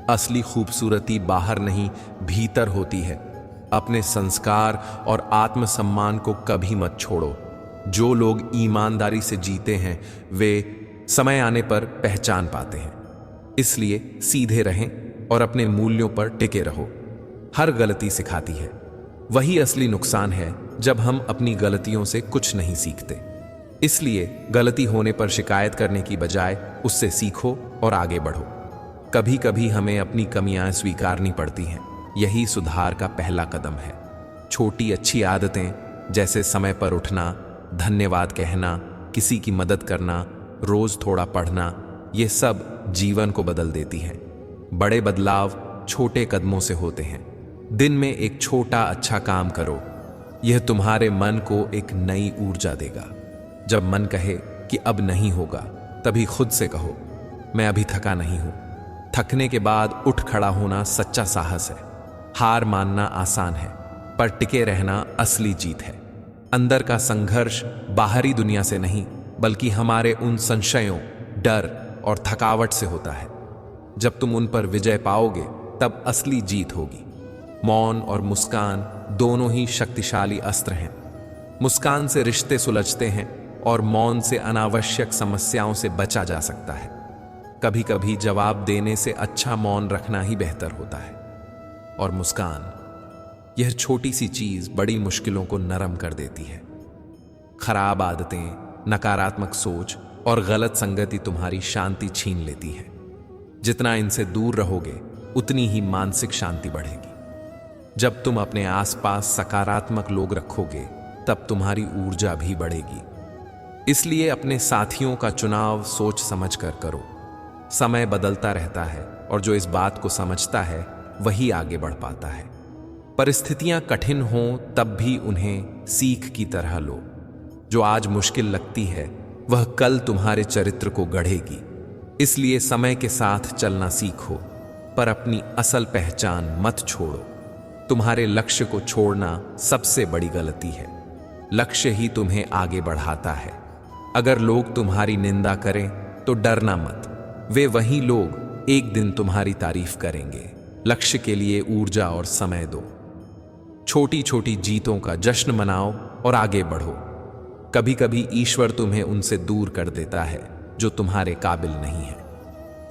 असली खूबसूरती बाहर नहीं, भीतर होती है। अपने संस्कार और आत्मसम्मान को कभी मत छोड़ो। जो लोग ईमानदारी से जीते हैं वे समय आने पर पहचान पाते हैं। इसलिए सीधे रहें और अपने मूल्यों पर टिके रहो। हर गलती सिखाती है। वही असली नुकसान है जब हम अपनी गलतियों से कुछ नहीं सीखते। इसलिए गलती होने पर शिकायत करने की बजाय उससे सीखो और आगे बढ़ो। कभी कभी हमें अपनी कमियां स्वीकारनी पड़ती हैं। यही सुधार का पहला कदम है। छोटी अच्छी आदतें जैसे समय पर उठना, धन्यवाद कहना, किसी की मदद करना, रोज थोड़ा पढ़ना, ये सब जीवन को बदल देती हैं। बड़े बदलाव छोटे कदमों से होते हैं। दिन में एक छोटा अच्छा काम करो, यह तुम्हारे मन को एक नई ऊर्जा देगा। जब मन कहे कि अब नहीं होगा, तभी खुद से कहो, मैं अभी थका नहीं हूं। थकने के बाद उठ खड़ा होना सच्चा साहस है। हार मानना आसान है, पर टिके रहना असली जीत है। अंदर का संघर्ष बाहरी दुनिया से नहीं, बल्कि हमारे उन संशयों, डर और थकावट से होता है। जब तुम उन पर विजय पाओगे, तब असली जीत होगी। मौन और मुस्कान दोनों ही शक्तिशाली अस्त्र हैं। मुस्कान से रिश्ते सुलझते हैं और मौन से अनावश्यक समस्याओं से बचा जा सकता है। कभी कभी जवाब देने से अच्छा मौन रखना ही बेहतर होता है। और मुस्कान, यह छोटी सी चीज बड़ी मुश्किलों को नरम कर देती है। खराब आदतें, नकारात्मक सोच और गलत संगति तुम्हारी शांति छीन लेती है। जितना इनसे दूर रहोगे, उतनी ही मानसिक शांति बढ़ेगी। जब तुम अपने आसपास सकारात्मक लोग रखोगे, तब तुम्हारी ऊर्जा भी बढ़ेगी। इसलिए अपने साथियों का चुनाव सोच समझ कर करो। समय बदलता रहता है और जो इस बात को समझता है वही आगे बढ़ पाता है। परिस्थितियां कठिन हों तब भी उन्हें सीख की तरह लो। जो आज मुश्किल लगती है वह कल तुम्हारे चरित्र को गढ़ेगी। इसलिए समय के साथ चलना सीखो, पर अपनी असल पहचान मत छोड़ो। तुम्हारे लक्ष्य को छोड़ना सबसे बड़ी गलती है। लक्ष्य ही तुम्हें आगे बढ़ाता है। अगर लोग तुम्हारी निंदा करें तो डरना मत। वे वही लोग एक दिन तुम्हारी तारीफ करेंगे। लक्ष्य के लिए ऊर्जा और समय दो। छोटी छोटी जीतों का जश्न मनाओ और आगे बढ़ो। कभी कभी ईश्वर तुम्हें उनसे दूर कर देता है जो तुम्हारे काबिल नहीं है।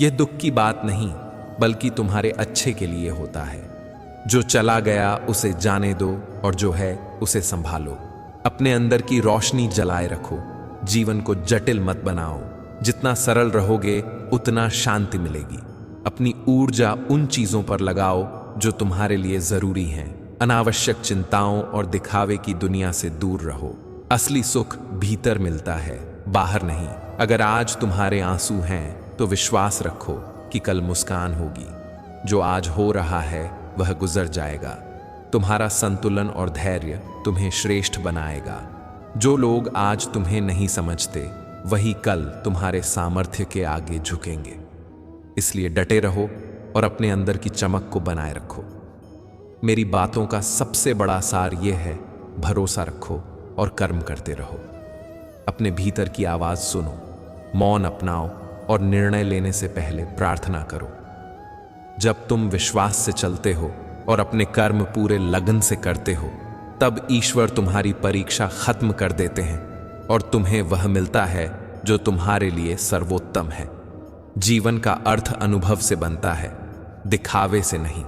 यह दुख की बात नहीं, बल्कि तुम्हारे अच्छे के लिए होता है। जो चला गया उसे जाने दो और जो है उसे संभालो। अपने अंदर की रोशनी जलाए रखो। जीवन को जटिल मत बनाओ। जितना सरल रहोगे उतना शांति मिलेगी। अपनी ऊर्जा उन चीजों पर लगाओ जो तुम्हारे लिए जरूरी हैं। अनावश्यक चिंताओं और दिखावे की दुनिया से दूर रहो। असली सुख भीतर मिलता है, बाहर नहीं। अगर आज तुम्हारे आंसू हैं तो विश्वास रखो कि कल मुस्कान होगी। जो आज हो रहा है वह गुजर जाएगा, तुम्हारा संतुलन और धैर्य तुम्हें श्रेष्ठ बनाएगा। जो लोग आज तुम्हें नहीं समझते वही कल तुम्हारे सामर्थ्य के आगे झुकेंगे। इसलिए डटे रहो और अपने अंदर की चमक को बनाए रखो। मेरी बातों का सबसे बड़ा सार यह है, भरोसा रखो और कर्म करते रहो। अपने भीतर की आवाज सुनो, मौन अपनाओ और निर्णय लेने से पहले प्रार्थना करो। जब तुम विश्वास से चलते हो और अपने कर्म पूरे लगन से करते हो, तब ईश्वर तुम्हारी परीक्षा खत्म कर देते हैं और तुम्हें वह मिलता है जो तुम्हारे लिए सर्वोत्तम है। जीवन का अर्थ अनुभव से बनता है, दिखावे से नहीं।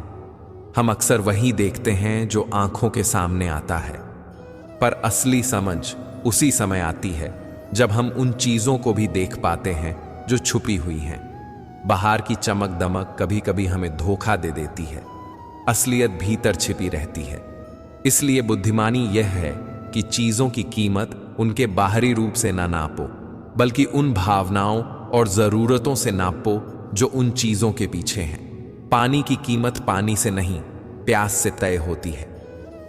हम अक्सर वही देखते हैं जो आंखों के सामने आता है, पर असली समझ उसी समय आती है जब हम उन चीजों को भी देख पाते हैं जो छुपी हुई हैं। बाहर की चमक दमक कभी कभी हमें धोखा दे देती है, असलियत भीतर छिपी रहती है। इसलिए बुद्धिमानी यह है कि चीजों की कीमत उनके बाहरी रूप से ना नापो, बल्कि उन भावनाओं और जरूरतों से नापो जो उन चीजों के पीछे हैं। पानी की कीमत पानी से नहीं, प्यास से तय होती है।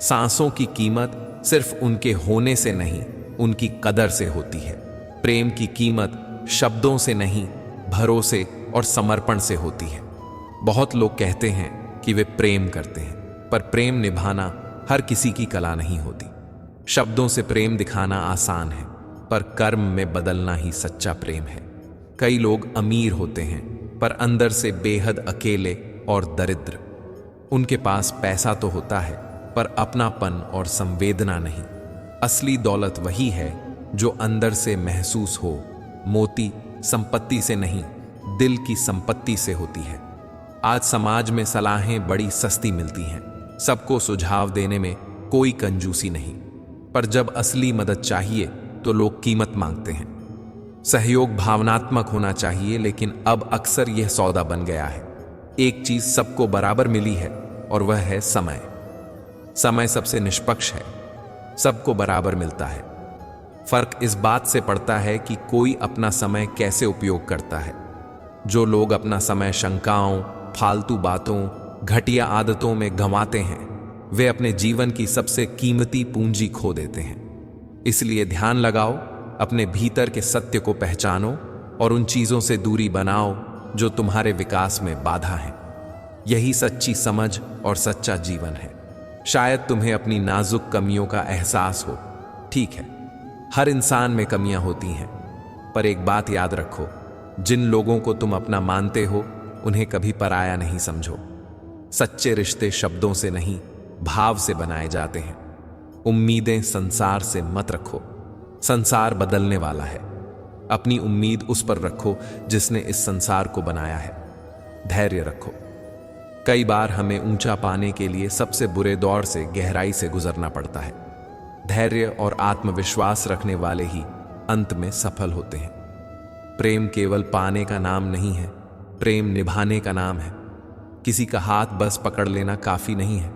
सांसों की कीमत सिर्फ उनके होने से नहीं, उनकी कदर से होती है। प्रेम की कीमत शब्दों से नहीं, भरोसे और समर्पण से होती है। बहुत लोग कहते हैं कि वे प्रेम करते हैं, पर प्रेम निभाना हर किसी की कला नहीं होती। शब्दों से प्रेम दिखाना आसान है, पर कर्म में बदलना ही सच्चा प्रेम है। कई लोग अमीर होते हैं पर अंदर से बेहद अकेले और दरिद्र। उनके पास पैसा तो होता है पर अपनापन और संवेदना नहीं। असली दौलत वही है जो अंदर से महसूस हो। मोती संपत्ति से नहीं, दिल की संपत्ति से होती है। आज समाज में सलाहें बड़ी सस्ती मिलती हैं, सबको सुझाव देने में कोई कंजूसी नहीं, पर जब असली मदद चाहिए तो लोग कीमत मांगते हैं। सहयोग भावनात्मक होना चाहिए, लेकिन अब अक्सर यह सौदा बन गया है। एक चीज सबको बराबर मिली है और वह है समय। समय सबसे निष्पक्ष है, सबको बराबर मिलता है। फर्क इस बात से पड़ता है कि कोई अपना समय कैसे उपयोग करता है। जो लोग अपना समय शंकाओं, फालतू बातों, घटिया आदतों में गंवाते हैं, वे अपने जीवन की सबसे कीमती पूंजी खो देते हैं। इसलिए ध्यान लगाओ, अपने भीतर के सत्य को पहचानो और उन चीजों से दूरी बनाओ जो तुम्हारे विकास में बाधा हैं। यही सच्ची समझ और सच्चा जीवन है। शायद तुम्हें अपनी नाजुक कमियों का एहसास हो। ठीक है, हर इंसान में कमियां होती हैं, पर एक बात याद रखो, जिन लोगों को तुम अपना मानते हो उन्हें कभी पराया नहीं समझो। सच्चे रिश्ते शब्दों से नहीं, भाव से बनाए जाते हैं। उम्मीदें संसार से मत रखो, संसार बदलने वाला है। अपनी उम्मीद उस पर रखो जिसने इस संसार को बनाया है। धैर्य रखो। कई बार हमें ऊंचा पाने के लिए सबसे बुरे दौर से गहराई से गुजरना पड़ता है। धैर्य और आत्मविश्वास रखने वाले ही अंत में सफल होते हैं। प्रेम केवल पाने का नाम नहीं है, प्रेम निभाने का नाम है। किसी का हाथ बस पकड़ लेना काफी नहीं है,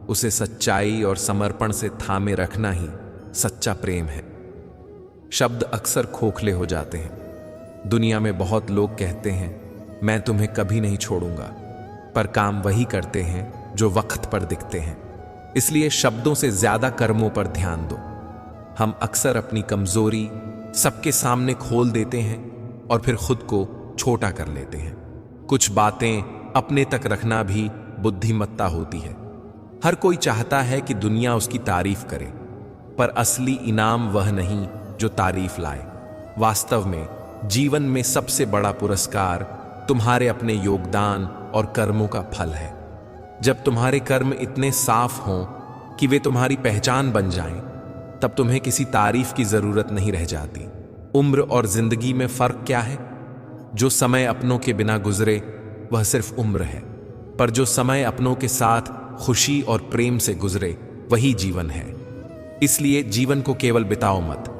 उसे सच्चाई और समर्पण से थामे रखना ही सच्चा प्रेम है। शब्द अक्सर खोखले हो जाते हैं। दुनिया में बहुत लोग कहते हैं मैं तुम्हें कभी नहीं छोड़ूंगा, पर काम वही करते हैं जो वक्त पर दिखते हैं। इसलिए शब्दों से ज्यादा कर्मों पर ध्यान दो। हम अक्सर अपनी कमजोरी सबके सामने खोल देते हैं और फिर खुद को छोटा कर लेते हैं। कुछ बातें अपने तक रखना भी बुद्धिमत्ता होती है। हर कोई चाहता है कि दुनिया उसकी तारीफ करे, पर असली इनाम वह नहीं जो तारीफ लाए। वास्तव में जीवन में सबसे बड़ा पुरस्कार तुम्हारे अपने योगदान और कर्मों का फल है। जब तुम्हारे कर्म इतने साफ हों कि वे तुम्हारी पहचान बन जाएं, तब तुम्हें किसी तारीफ की जरूरत नहीं रह जाती। उम्र और जिंदगी में फर्क क्या है? जो समय अपनों के बिना गुजरे वह सिर्फ उम्र है, पर जो समय अपनों के साथ खुशी और प्रेम से गुजरे वही जीवन है। इसलिए जीवन को केवल बिताओ मत,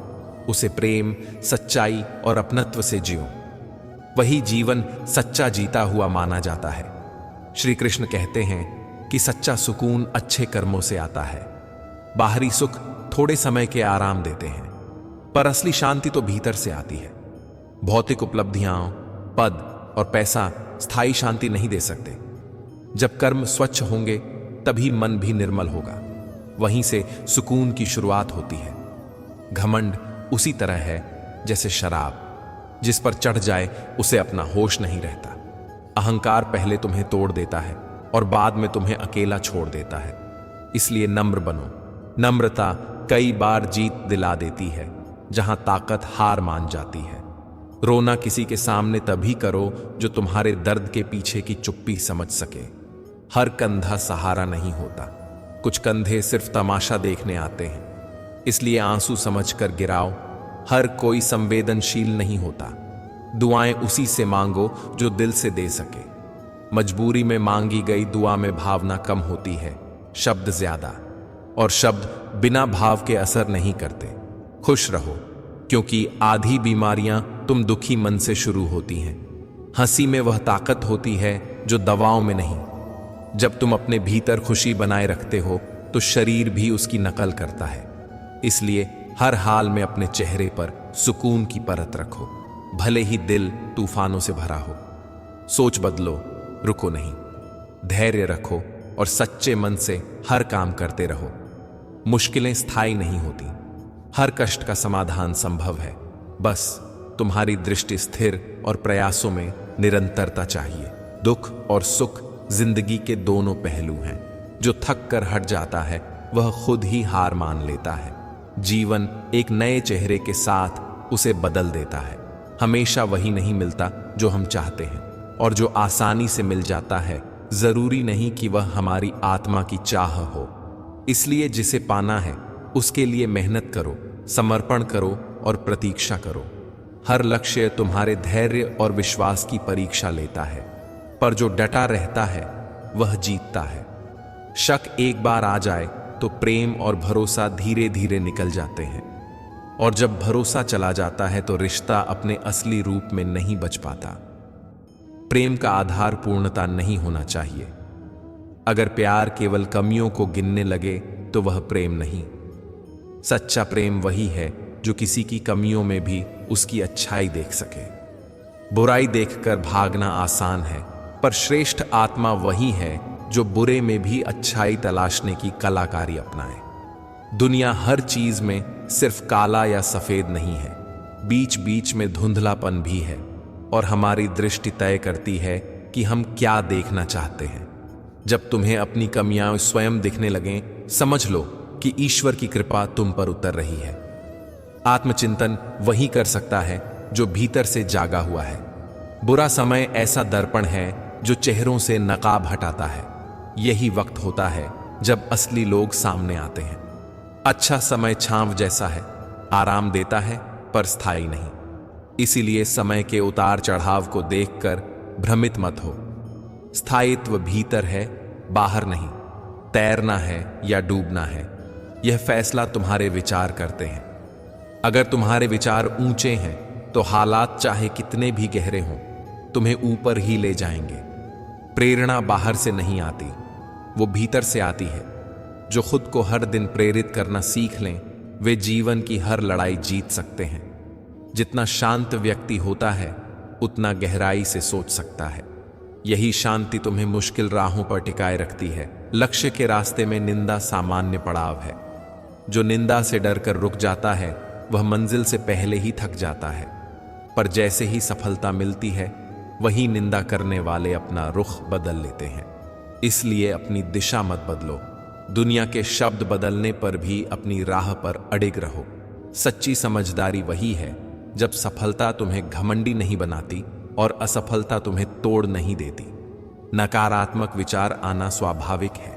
उसे प्रेम, सच्चाई और अपनत्व से जियो। वही जीवन सच्चा जीता हुआ माना जाता है। श्री कृष्ण कहते हैं कि सच्चा सुकून अच्छे कर्मों से आता है। बाहरी सुख थोड़े समय के आराम देते हैं, पर असली शांति तो भीतर से आती है। भौतिक उपलब्धियां, पद और पैसा स्थायी शांति नहीं दे सकते। जब कर्म स्वच्छ होंगे तभी मन भी निर्मल होगा। वहीं से सुकून की शुरुआत होती है। घमंड उसी तरह है जैसे शराब, जिस पर चढ़ जाए उसे अपना होश नहीं रहता। अहंकार पहले तुम्हें तोड़ देता है और बाद में तुम्हें अकेला छोड़ देता है। इसलिए नम्र बनो। नम्रता कई बार जीत दिला देती है जहां ताकत हार मान जाती है। रोना किसी के सामने तभी करो जो तुम्हारे दर्द के पीछे की चुप्पी समझ सके। हर कंधा सहारा नहीं होता, कुछ कंधे सिर्फ तमाशा देखने आते हैं, इसलिए आंसू समझकर गिराओ। हर कोई संवेदनशील नहीं होता। दुआएं उसी से मांगो जो दिल से दे सके। मजबूरी में मांगी गई दुआ में भावना कम होती है, शब्द ज्यादा, और शब्द बिना भाव के असर नहीं करते। खुश रहो, क्योंकि आधी बीमारियां तुम दुखी मन से शुरू होती हैं। हंसी में वह ताकत होती है जो दवाओं में नहीं। जब तुम अपने भीतर खुशी बनाए रखते हो तो शरीर भी उसकी नकल करता है। इसलिए हर हाल में अपने चेहरे पर सुकून की परत रखो, भले ही दिल तूफानों से भरा हो। सोच बदलो, रुको नहीं। धैर्य रखो और सच्चे मन से हर काम करते रहो। मुश्किलें स्थायी नहीं होती, हर कष्ट का समाधान संभव है। बस तुम्हारी दृष्टि स्थिर और प्रयासों में निरंतरता चाहिए। दुख और सुख जिंदगी के दोनों पहलू हैं। जो थक कर हट जाता है वह खुद ही हार मान लेता है। जीवन एक नए चेहरे के साथ उसे बदल देता है। हमेशा वही नहीं मिलता जो हम चाहते हैं, और जो आसानी से मिल जाता है जरूरी नहीं कि वह हमारी आत्मा की चाह हो। इसलिए जिसे पाना है उसके लिए मेहनत करो, समर्पण करो और प्रतीक्षा करो। हर लक्ष्य तुम्हारे धैर्य और विश्वास की परीक्षा लेता है, पर जो डटा रहता है वह जीतता है। शक एक बार आ जाए तो प्रेम और भरोसा धीरे धीरे निकल जाते हैं, और जब भरोसा चला जाता है तो रिश्ता अपने असली रूप में नहीं बच पाता। प्रेम का आधार पूर्णता नहीं होना चाहिए। अगर प्यार केवल कमियों को गिनने लगे तो वह प्रेम नहीं। सच्चा प्रेम वही है जो किसी की कमियों में भी उसकी अच्छाई देख सके। बुराई देखकर भागना आसान है, पर श्रेष्ठ आत्मा वही है जो बुरे में भी अच्छाई तलाशने की कलाकारी अपनाए। दुनिया हर चीज में सिर्फ काला या सफेद नहीं है, बीच बीच में धुंधलापन भी है, और हमारी दृष्टि तय करती है कि हम क्या देखना चाहते हैं। जब तुम्हें अपनी कमियां स्वयं दिखने लगें, समझ लो कि ईश्वर की कृपा तुम पर उतर रही है। आत्मचिंतन वही कर सकता है जो भीतर से जागा हुआ है। बुरा समय ऐसा दर्पण है जो चेहरों से नकाब हटाता है। यही वक्त होता है जब असली लोग सामने आते हैं। अच्छा समय छांव जैसा है, आराम देता है पर स्थायी नहीं। इसीलिए समय के उतार चढ़ाव को देखकर भ्रमित मत हो। स्थायित्व भीतर है, बाहर नहीं। तैरना है या डूबना है, यह फैसला तुम्हारे विचार करते हैं। अगर तुम्हारे विचार ऊंचे हैं तो हालात चाहे कितने भी गहरे हों, तुम्हें ऊपर ही ले जाएंगे। प्रेरणा बाहर से नहीं आती, वो भीतर से आती है। जो खुद को हर दिन प्रेरित करना सीख लें, वे जीवन की हर लड़ाई जीत सकते हैं। जितना शांत व्यक्ति होता है उतना गहराई से सोच सकता है। यही शांति तुम्हें मुश्किल राहों पर टिकाए रखती है। लक्ष्य के रास्ते में निंदा सामान्य पड़ाव है। जो निंदा से डरकर रुक जाता है वह मंजिल से पहले ही थक जाता है, पर जैसे ही सफलता मिलती है वही निंदा करने वाले अपना रुख बदल लेते हैं। इसलिए अपनी दिशा मत बदलो। दुनिया के शब्द बदलने पर भी अपनी राह पर अडिग रहो। सच्ची समझदारी वही है जब सफलता तुम्हें घमंडी नहीं बनाती और असफलता तुम्हें तोड़ नहीं देती। नकारात्मक विचार आना स्वाभाविक है,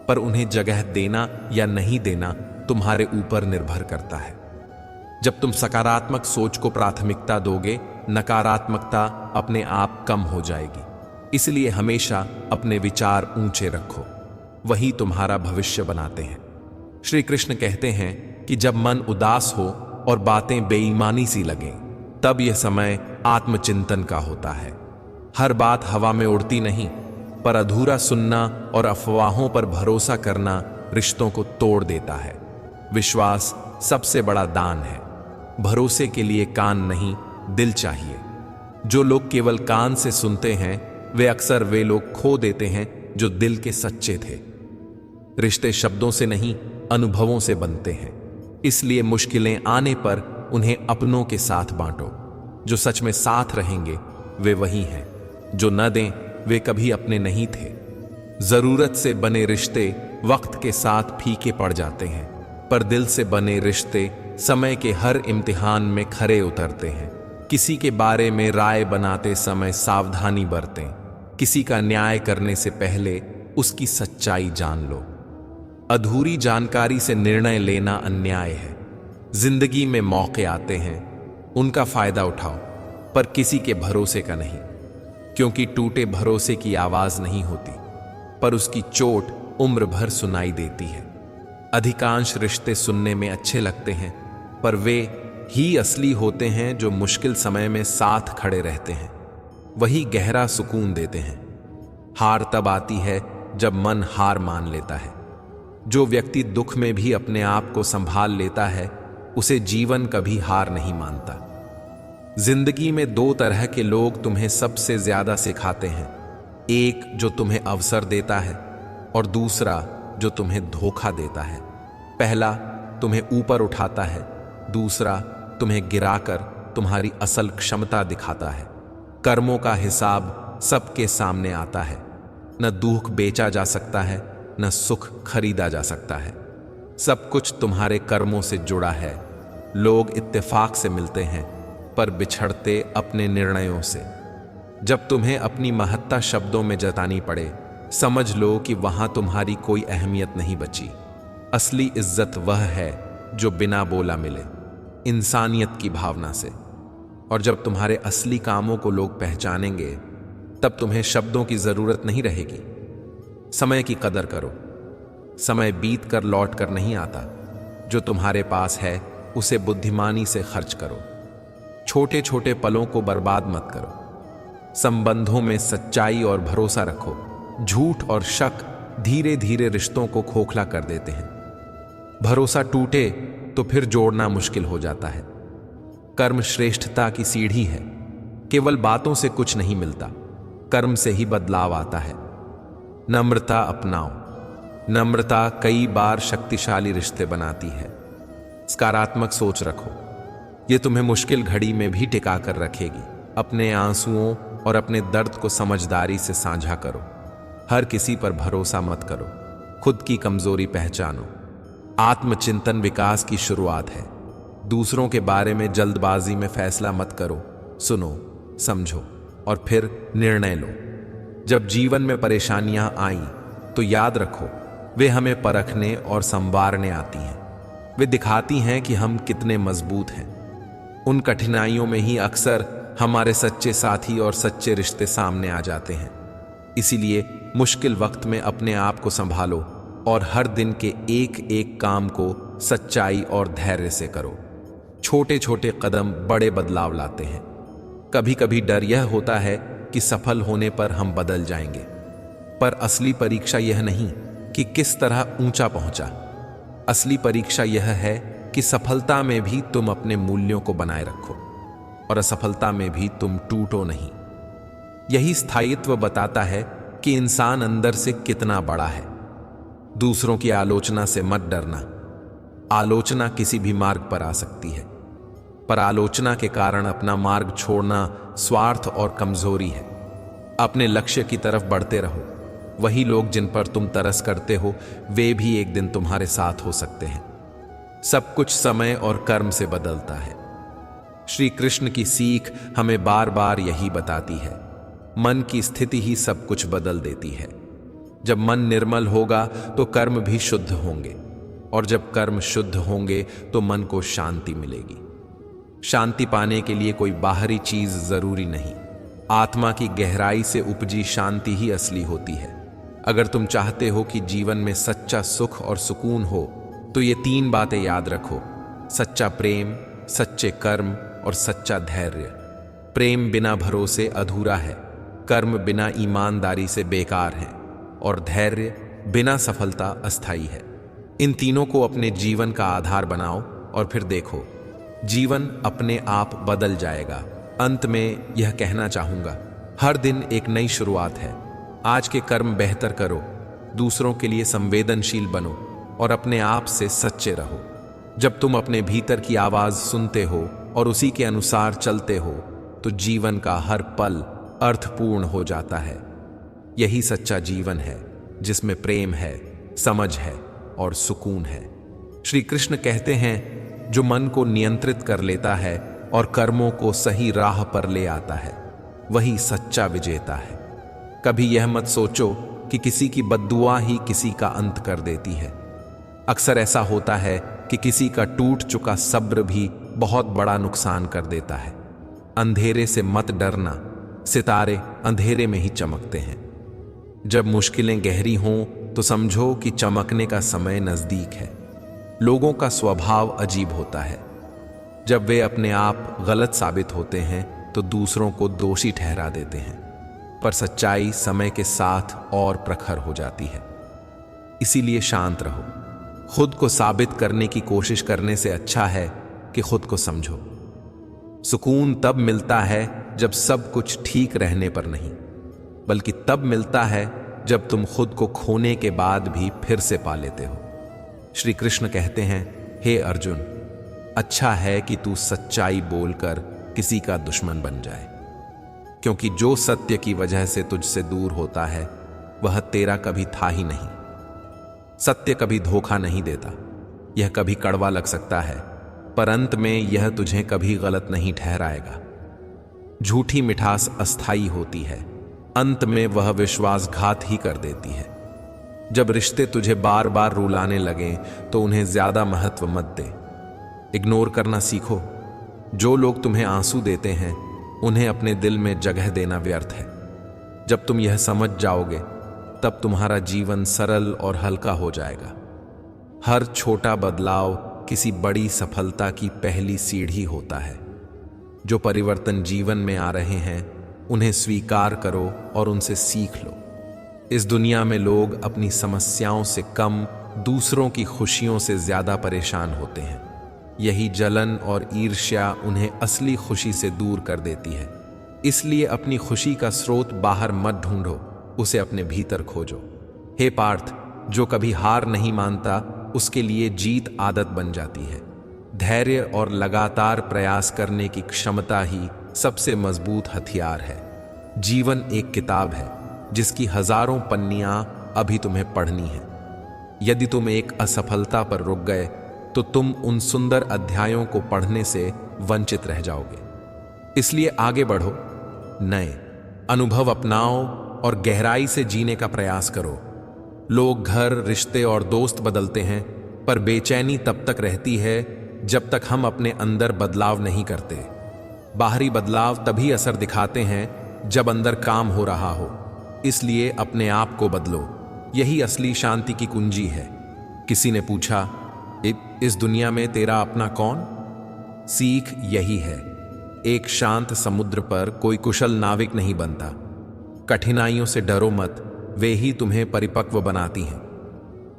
पर उन्हें जगह देना या नहीं देना तुम्हारे ऊपर निर्भर करता है। जब तुम सकारात्मक सोच को प्राथमिकता दोगे, नकारात्मकता अपने आप कम हो जाएगी। इसलिए हमेशा अपने विचार ऊंचे रखो, वही तुम्हारा भविष्य बनाते हैं। श्री कृष्ण कहते हैं कि जब मन उदास हो और बातें बेईमानी सी लगें, तब यह समय आत्मचिंतन का होता है। हर बात हवा में उड़ती नहीं, पर अधूरा सुनना और अफवाहों पर भरोसा करना रिश्तों को तोड़ देता है। विश्वास सबसे बड़ा दान है। भरोसे के लिए कान नहीं, दिल चाहिए। जो लोग केवल कान से सुनते हैं वे अक्सर वे लोग खो देते हैं जो दिल के सच्चे थे। रिश्ते शब्दों से नहीं, अनुभवों से बनते हैं। इसलिए मुश्किलें आने पर उन्हें अपनों के साथ बांटो। जो सच में साथ रहेंगे वे वही हैं, जो न दें वे कभी अपने नहीं थे। जरूरत से बने रिश्ते वक्त के साथ फीके पड़ जाते हैं, पर दिल से बने रिश्ते समय के हर इम्तिहान में खरे उतरते हैं। किसी के बारे में राय बनाते समय सावधानी बरतें। किसी का न्याय करने से पहले उसकी सच्चाई जान लो। अधूरी जानकारी से निर्णय लेना अन्याय है। जिंदगी में मौके आते हैं, उनका फायदा उठाओ, पर किसी के भरोसे का नहीं, क्योंकि टूटे भरोसे की आवाज नहीं होती, पर उसकी चोट उम्र भर सुनाई देती है। अधिकांश रिश्ते सुनने में अच्छे लगते हैं, पर वे ही असली होते हैं जो मुश्किल समय में साथ खड़े रहते हैं। वही गहरा सुकून देते हैं। हार तब आती है जब मन हार मान लेता है। जो व्यक्ति दुख में भी अपने आप को संभाल लेता है, उसे जीवन कभी हार नहीं मानता। जिंदगी में दो तरह के लोग तुम्हें सबसे ज्यादा सिखाते हैं। एक जो तुम्हें अवसर देता है, और दूसरा जो तुम्हें धोखा देता है। पहला तुम्हें ऊपर उठाता है, दूसरा तुम्हें गिराकर तुम्हारी असल क्षमता दिखाता है। कर्मों का हिसाब सबके सामने आता है। न दुख बेचा जा सकता है, न सुख खरीदा जा सकता है। सब कुछ तुम्हारे कर्मों से जुड़ा है। लोग इत्तेफाक से मिलते हैं, पर बिछड़ते अपने निर्णयों से। जब तुम्हें अपनी महत्ता शब्दों में जतानी पड़े, समझ लो कि वहां तुम्हारी कोई अहमियत नहीं बची। असली इज्जत वह है जो बिना बोला मिले, इंसानियत की भावना से। और जब तुम्हारे असली कामों को लोग पहचानेंगे, तब तुम्हें शब्दों की जरूरत नहीं रहेगी। समय की कदर करो। समय बीत कर लौट कर नहीं आता। जो तुम्हारे पास है उसे बुद्धिमानी से खर्च करो। छोटे छोटे पलों को बर्बाद मत करो। संबंधों में सच्चाई और भरोसा रखो। झूठ और शक धीरे धीरे रिश्तों को खोखला कर देते हैं। भरोसा टूटे तो फिर जोड़ना मुश्किल हो जाता है। कर्म श्रेष्ठता की सीढ़ी है। केवल बातों से कुछ नहीं मिलता, कर्म से ही बदलाव आता है। नम्रता अपनाओ। नम्रता कई बार शक्तिशाली रिश्ते बनाती है। सकारात्मक सोच रखो, ये तुम्हें मुश्किल घड़ी में भी टिका कर रखेगी। अपने आंसुओं और अपने दर्द को समझदारी से साझा करो। हर किसी पर भरोसा मत करो। खुद की कमजोरी पहचानो। आत्मचिंतन विकास की शुरुआत है। दूसरों के बारे में जल्दबाजी में फैसला मत करो। सुनो, समझो और फिर निर्णय लो। जब जीवन में परेशानियां आईं, तो याद रखो, वे हमें परखने और संवारने आती हैं। वे दिखाती हैं कि हम कितने मजबूत हैं। उन कठिनाइयों में ही अक्सर हमारे सच्चे साथी और सच्चे रिश्ते सामने आ जाते हैं। इसीलिए मुश्किल वक्त में अपने आप को संभालो और हर दिन के एक एक काम को सच्चाई और धैर्य से करो। छोटे छोटे कदम बड़े बदलाव लाते हैं। कभी कभी डर यह होता है कि सफल होने पर हम बदल जाएंगे, पर असली परीक्षा यह नहीं कि किस तरह ऊंचा पहुंचा। असली परीक्षा यह है कि सफलता में भी तुम अपने मूल्यों को बनाए रखो और असफलता में भी तुम टूटो नहीं। यही स्थायित्व बताता है कि इंसान अंदर से कितना बड़ा है। दूसरों की आलोचना से मत डरना। आलोचना किसी भी मार्ग पर आ सकती है, पर आलोचना के कारण अपना मार्ग छोड़ना स्वार्थ और कमजोरी है। अपने लक्ष्य की तरफ बढ़ते रहो। वही लोग जिन पर तुम तरस करते हो, वे भी एक दिन तुम्हारे साथ हो सकते हैं। सब कुछ समय और कर्म से बदलता है। श्री कृष्ण की सीख हमें बार बार यही बताती है। मन की स्थिति ही सब कुछ बदल देती है। जब मन निर्मल होगा तो कर्म भी शुद्ध होंगे, और जब कर्म शुद्ध होंगे तो मन को शांति मिलेगी। शांति पाने के लिए कोई बाहरी चीज जरूरी नहीं। आत्मा की गहराई से उपजी शांति ही असली होती है। अगर तुम चाहते हो कि जीवन में सच्चा सुख और सुकून हो, तो ये 3 बातें याद रखो: सच्चा प्रेम, सच्चे कर्म और सच्चा धैर्य। प्रेम बिना भरोसे अधूरा है, कर्म बिना ईमानदारी से बेकार है, और धैर्य बिना सफलता अस्थायी है। इन तीनों को अपने जीवन का आधार बनाओ और फिर देखो, जीवन अपने आप बदल जाएगा। अंत में यह कहना चाहूंगा, हर दिन एक नई शुरुआत है। आज के कर्म बेहतर करो, दूसरों के लिए संवेदनशील बनो और अपने आप से सच्चे रहो। जब तुम अपने भीतर की आवाज सुनते हो और उसी के अनुसार चलते हो तो जीवन का हर पल अर्थपूर्ण हो जाता है। यही सच्चा जीवन है जिसमें प्रेम है, समझ है और सुकून है। श्री कृष्ण कहते हैं, जो मन को नियंत्रित कर लेता है और कर्मों को सही राह पर ले आता है वही सच्चा विजेता है। कभी यह मत सोचो कि किसी की बद्दुआ ही किसी का अंत कर देती है। अक्सर ऐसा होता है कि किसी का टूट चुका सब्र भी बहुत बड़ा नुकसान कर देता है। अंधेरे से मत डरना, सितारे अंधेरे में ही चमकते हैं। जब मुश्किलें गहरी हों तो समझो कि चमकने का समय नजदीक है। लोगों का स्वभाव अजीब होता है। जब वे अपने आप गलत साबित होते हैं तो दूसरों को दोषी ठहरा देते हैं, पर सच्चाई समय के साथ और प्रखर हो जाती है। इसीलिए शांत रहो। खुद को साबित करने की कोशिश करने से अच्छा है कि खुद को समझो। सुकून तब मिलता है जब सब कुछ ठीक रहने पर नहीं, बल्कि तब मिलता है जब तुम खुद को खोने के बाद भी फिर से पा लेते हो। श्री कृष्ण कहते हैं, हे अर्जुन, अच्छा है कि तू सच्चाई बोलकर किसी का दुश्मन बन जाए, क्योंकि जो सत्य की वजह से तुझसे दूर होता है वह तेरा कभी था ही नहीं। सत्य कभी धोखा नहीं देता। यह कभी कड़वा लग सकता है, पर अंत में यह तुझे कभी गलत नहीं ठहराएगा। झूठी मिठास अस्थाई होती है, अंत में वह विश्वासघात ही कर देती है। जब रिश्ते तुझे बार बार रुलाने लगें तो उन्हें ज्यादा महत्व मत दे। इग्नोर करना सीखो। जो लोग तुम्हें आंसू देते हैं उन्हें अपने दिल में जगह देना व्यर्थ है। जब तुम यह समझ जाओगे तब तुम्हारा जीवन सरल और हल्का हो जाएगा। हर छोटा बदलाव किसी बड़ी सफलता की पहली सीढ़ी होता है। जो परिवर्तन जीवन में आ रहे हैं उन्हें स्वीकार करो और उनसे सीख लो। इस दुनिया में लोग अपनी समस्याओं से कम दूसरों की खुशियों से ज्यादा परेशान होते हैं। यही जलन और ईर्ष्या उन्हें असली खुशी से दूर कर देती है। इसलिए अपनी खुशी का स्रोत बाहर मत ढूंढो, उसे अपने भीतर खोजो। हे पार्थ, जो कभी हार नहीं मानता उसके लिए जीत आदत बन जाती है। धैर्य और लगातार प्रयास करने की क्षमता ही सबसे मजबूत हथियार है। जीवन एक किताब है जिसकी हजारों पन्नियां अभी तुम्हें पढ़नी है। यदि तुम एक असफलता पर रुक गए तो तुम उन सुंदर अध्यायों को पढ़ने से वंचित रह जाओगे। इसलिए आगे बढ़ो, नए अनुभव अपनाओ और गहराई से जीने का प्रयास करो। लोग घर, रिश्ते और दोस्त बदलते हैं, पर बेचैनी तब तक रहती है जब तक हम अपने अंदर बदलाव नहीं करते। बाहरी बदलाव तभी असर दिखाते हैं जब अंदर काम हो रहा हो। इसलिए अपने आप को बदलो, यही असली शांति की कुंजी है। किसी ने पूछा, इस दुनिया में तेरा अपना कौन? सीख यही है, एक शांत समुद्र पर कोई कुशल नाविक नहीं बनता। कठिनाइयों से डरो मत, वे ही तुम्हें परिपक्व बनाती हैं।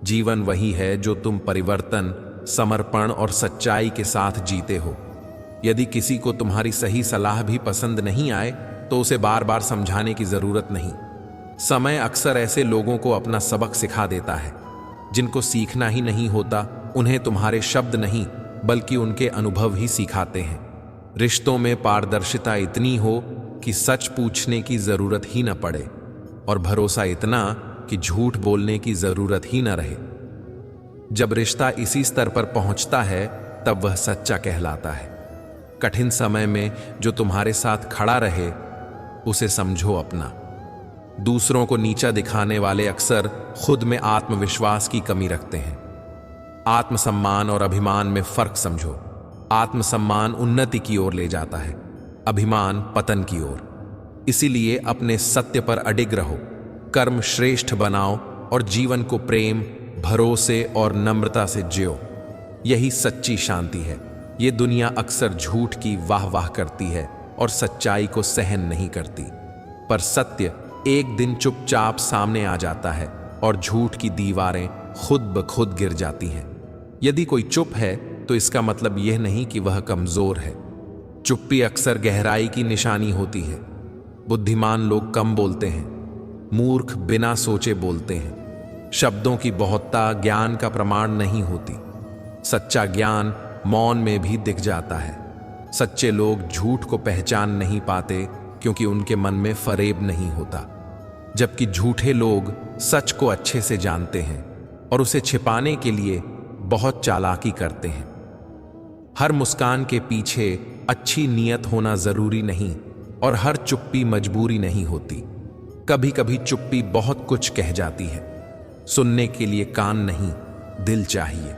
जीवन वही है जो तुम परिवर्तन, समर्पण और सच्चाई के साथ जीते हो। यदि किसी को तुम्हारी सही सलाह भी पसंद नहीं आए तो उसे बार बार समझाने की जरूरत नहीं। समय अक्सर ऐसे लोगों को अपना सबक सिखा देता है जिनको सीखना ही नहीं होता। उन्हें तुम्हारे शब्द नहीं बल्कि उनके अनुभव ही सिखाते हैं। रिश्तों में पारदर्शिता इतनी हो कि सच पूछने की जरूरत ही न पड़े, और भरोसा इतना कि झूठ बोलने की जरूरत ही न रहे। जब रिश्ता इसी स्तर पर पहुंचता है तब वह सच्चा कहलाता है। कठिन समय में जो तुम्हारे साथ खड़ा रहे उसे समझो अपना। दूसरों को नीचा दिखाने वाले अक्सर खुद में आत्मविश्वास की कमी रखते हैं। आत्मसम्मान और अभिमान में फर्क समझो। आत्मसम्मान उन्नति की ओर ले जाता है, अभिमान पतन की ओर। इसीलिए अपने सत्य पर अडिग रहो, कर्म श्रेष्ठ बनाओ और जीवन को प्रेम, भरोसे और नम्रता से जियो। यही सच्ची शांति है। ये दुनिया अक्सर झूठ की वाह वाह करती है और सच्चाई को सहन नहीं करती, पर सत्य एक दिन चुपचाप सामने आ जाता है और झूठ की दीवारें खुद ब खुद गिर जाती हैं। यदि कोई चुप है तो इसका मतलब यह नहीं कि वह कमजोर है। चुप्पी अक्सर गहराई की निशानी होती है। बुद्धिमान लोग कम बोलते हैं, मूर्ख बिना सोचे बोलते हैं। शब्दों की बहुतता ज्ञान का प्रमाण नहीं होती। सच्चा ज्ञान मौन में भी दिख जाता है। सच्चे लोग झूठ को पहचान नहीं पाते क्योंकि उनके मन में फरेब नहीं होता, जबकि झूठे लोग सच को अच्छे से जानते हैं और उसे छिपाने के लिए बहुत चालाकी करते हैं। हर मुस्कान के पीछे अच्छी नीयत होना जरूरी नहीं और हर चुप्पी मजबूरी नहीं होती। कभी कभी चुप्पी बहुत कुछ कह जाती है। सुनने के लिए कान नहीं, दिल चाहिए।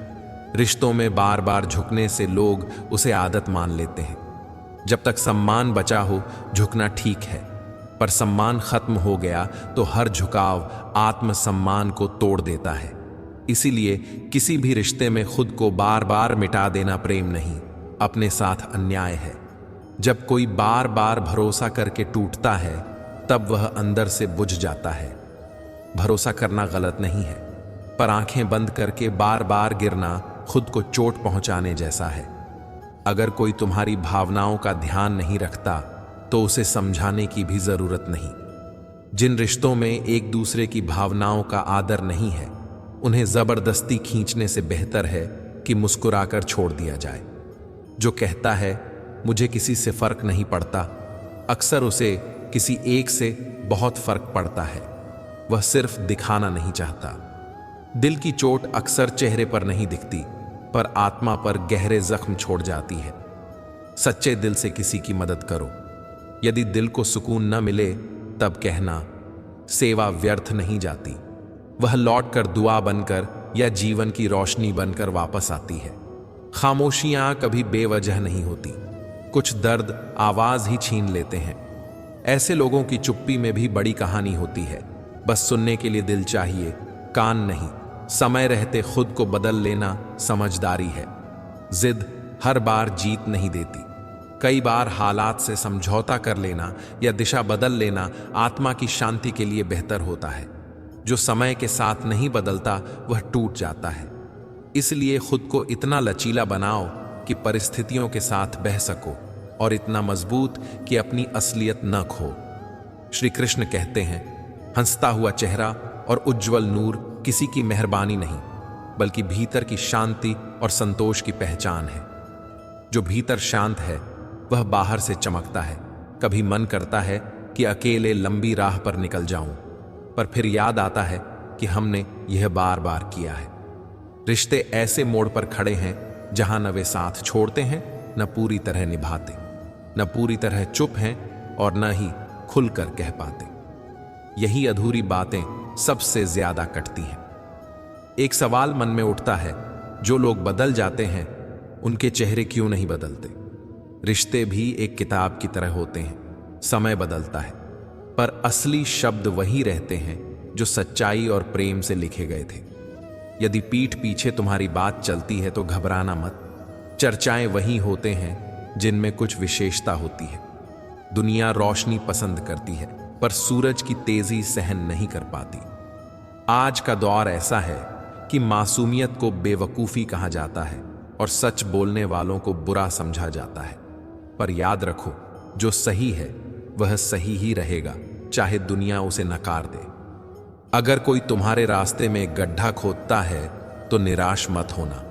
रिश्तों में बार बार झुकने से लोग उसे आदत मान लेते हैं। जब तक सम्मान बचा हो झुकना ठीक है, पर सम्मान खत्म हो गया तो हर झुकाव आत्मसम्मान को तोड़ देता है। इसीलिए किसी भी रिश्ते में खुद को बार बार मिटा देना प्रेम नहीं, अपने साथ अन्याय है। जब कोई बार बार भरोसा करके टूटता है तब वह अंदर से बुझ जाता है। भरोसा करना गलत नहीं है, पर आंखें बंद करके बार बार गिरना खुद को चोट पहुंचाने जैसा है। अगर कोई तुम्हारी भावनाओं का ध्यान नहीं रखता तो उसे समझाने की भी जरूरत नहीं। जिन रिश्तों में एक दूसरे की भावनाओं का आदर नहीं है, उन्हें जबरदस्ती खींचने से बेहतर है कि मुस्कुराकर छोड़ दिया जाए। जो कहता है मुझे किसी से फर्क नहीं पड़ता, अक्सर उसे किसी एक से बहुत फर्क पड़ता है। वह सिर्फ दिखाना नहीं चाहता। दिल की चोट अक्सर चेहरे पर नहीं दिखती, पर आत्मा पर गहरे जख्म छोड़ जाती है। सच्चे दिल से किसी की मदद करो। यदि दिल को सुकून न मिले तब कहना, सेवा व्यर्थ नहीं जाती। वह लौटकर दुआ बनकर या जीवन की रोशनी बनकर वापस आती है। खामोशियां कभी बेवजह नहीं होती। कुछ दर्द आवाज ही छीन लेते हैं। ऐसे लोगों की चुप्पी में भी बड़ी कहानी होती है। बस सुनने के लिए दिल चाहिए, कान नहीं। समय रहते खुद को बदल लेना समझदारी है। जिद हर बार जीत नहीं देती। कई बार हालात से समझौता कर लेना या दिशा बदल लेना आत्मा की शांति के लिए बेहतर होता है। जो समय के साथ नहीं बदलता वह टूट जाता है। इसलिए खुद को इतना लचीला बनाओ कि परिस्थितियों के साथ बह सको, और इतना मजबूत कि अपनी असलियत न खो। श्री कृष्ण कहते हैं, हंसता हुआ चेहरा और उज्जवल नूर किसी की मेहरबानी नहीं, बल्कि भीतर की शांति और संतोष की पहचान है। जो भीतर शांत है वह बाहर से चमकता है। कभी मन करता है कि अकेले लंबी राह पर निकल जाऊं, पर फिर याद आता है कि हमने यह बार बार किया है। रिश्ते ऐसे मोड़ पर खड़े हैं जहां न वे साथ छोड़ते हैं, न पूरी तरह निभाते, न पूरी तरह चुप हैं और न ही खुलकर कह पाते। यही अधूरी बातें सबसे ज्यादा कटती हैं। एक सवाल मन में उठता है, जो लोग बदल जाते हैं उनके चेहरे क्यों नहीं बदलते? रिश्ते भी एक किताब की तरह होते हैं। समय बदलता है, पर असली शब्द वही रहते हैं जो सच्चाई और प्रेम से लिखे गए थे। यदि पीठ पीछे तुम्हारी बात चलती है तो घबराना मत। चर्चाएं वही होते हैं जिनमें कुछ विशेषता होती है। दुनिया रोशनी पसंद करती है, पर सूरज की तेजी सहन नहीं कर पाती। आज का दौर ऐसा है कि मासूमियत को बेवकूफी कहा जाता है और सच बोलने वालों को बुरा समझा जाता है। पर याद रखो, जो सही है वह सही ही रहेगा, चाहे दुनिया उसे नकार दे। अगर कोई तुम्हारे रास्ते में गड्ढा खोदता है तो निराश मत होना।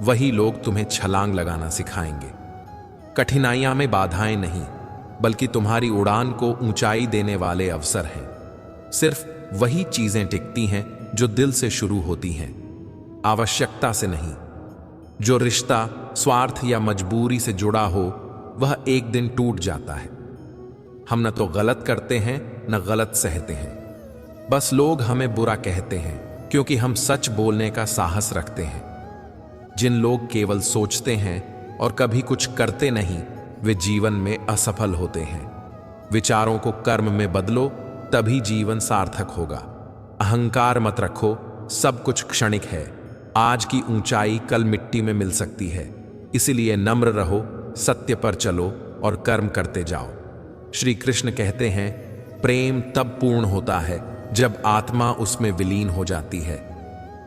वही लोग तुम्हें छलांग लगाना सिखाएंगे। कठिनाइयां में बाधाएं नहीं, बल्कि तुम्हारी उड़ान को ऊंचाई देने वाले अवसर हैं। सिर्फ वही चीजें टिकती हैं जो दिल से शुरू होती हैं, आवश्यकता से नहीं। जो रिश्ता स्वार्थ या मजबूरी से जुड़ा हो वह एक दिन टूट जाता है। हम न तो गलत करते हैं न गलत सहते हैं, बस लोग हमें बुरा कहते हैं क्योंकि हम सच बोलने का साहस रखते हैं। जिन लोग केवल सोचते हैं और कभी कुछ करते नहीं, वे जीवन में असफल होते हैं। विचारों को कर्म में बदलो, तभी जीवन सार्थक होगा। अहंकार मत रखो, सब कुछ क्षणिक है। आज की ऊंचाई कल मिट्टी में मिल सकती है। इसलिए नम्र रहो, सत्य पर चलो और कर्म करते जाओ। श्री कृष्ण कहते हैं, प्रेम तब पूर्ण होता है जब आत्मा उसमें विलीन हो जाती है।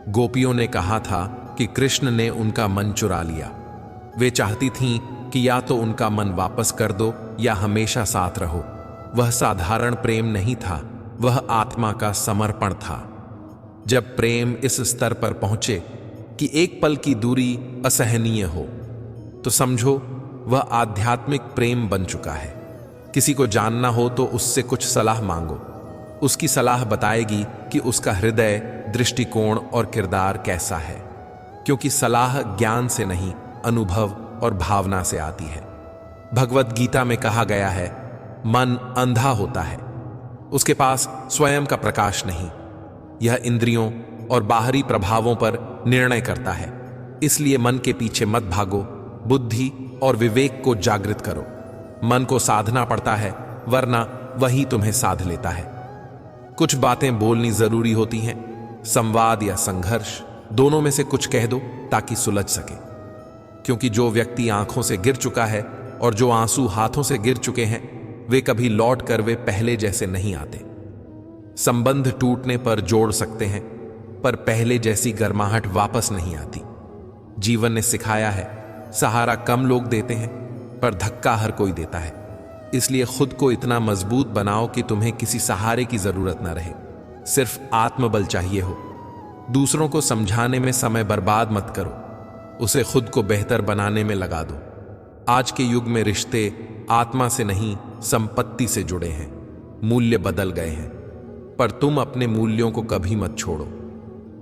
गोपियों ने कहा था कि कृष्ण ने उनका मन चुरा लिया। वे चाहती थीं कि या तो उनका मन वापस कर दो या हमेशा साथ रहो। वह साधारण प्रेम नहीं था, वह आत्मा का समर्पण था। जब प्रेम इस स्तर पर पहुंचे कि एक पल की दूरी असहनीय हो, तो समझो वह आध्यात्मिक प्रेम बन चुका है। किसी को जानना हो तो उससे कुछ सलाह मांगो, उसकी सलाह बताएगी कि उसका हृदय, दृष्टिकोण और किरदार कैसा है, क्योंकि सलाह ज्ञान से नहीं, अनुभव और भावना से आती है। भगवत गीता में कहा गया है, मन अंधा होता है, उसके पास स्वयं का प्रकाश नहीं। यह इंद्रियों और बाहरी प्रभावों पर निर्णय करता है। इसलिए मन के पीछे मत भागो, बुद्धि और विवेक को जागृत करो। मन को साधना पड़ता है, वरना वही तुम्हें साध लेता है। कुछ बातें बोलनी जरूरी होती हैं, संवाद या संघर्ष, दोनों में से कुछ कह दो ताकि सुलझ सके। क्योंकि जो व्यक्ति आंखों से गिर चुका है और जो आंसू हाथों से गिर चुके हैं, वे कभी लौट कर वे पहले जैसे नहीं आते। संबंध टूटने पर जोड़ सकते हैं, पर पहले जैसी गर्माहट वापस नहीं आती। जीवन ने सिखाया है, सहारा कम लोग देते हैं, पर धक्का हर कोई देता है। इसलिए खुद को इतना मजबूत बनाओ कि तुम्हें किसी सहारे की जरूरत ना रहे, सिर्फ आत्मबल चाहिए हो। दूसरों को समझाने में समय बर्बाद मत करो, उसे खुद को बेहतर बनाने में लगा दो। आज के युग में रिश्ते आत्मा से नहीं, संपत्ति से जुड़े हैं। मूल्य बदल गए हैं, पर तुम अपने मूल्यों को कभी मत छोड़ो।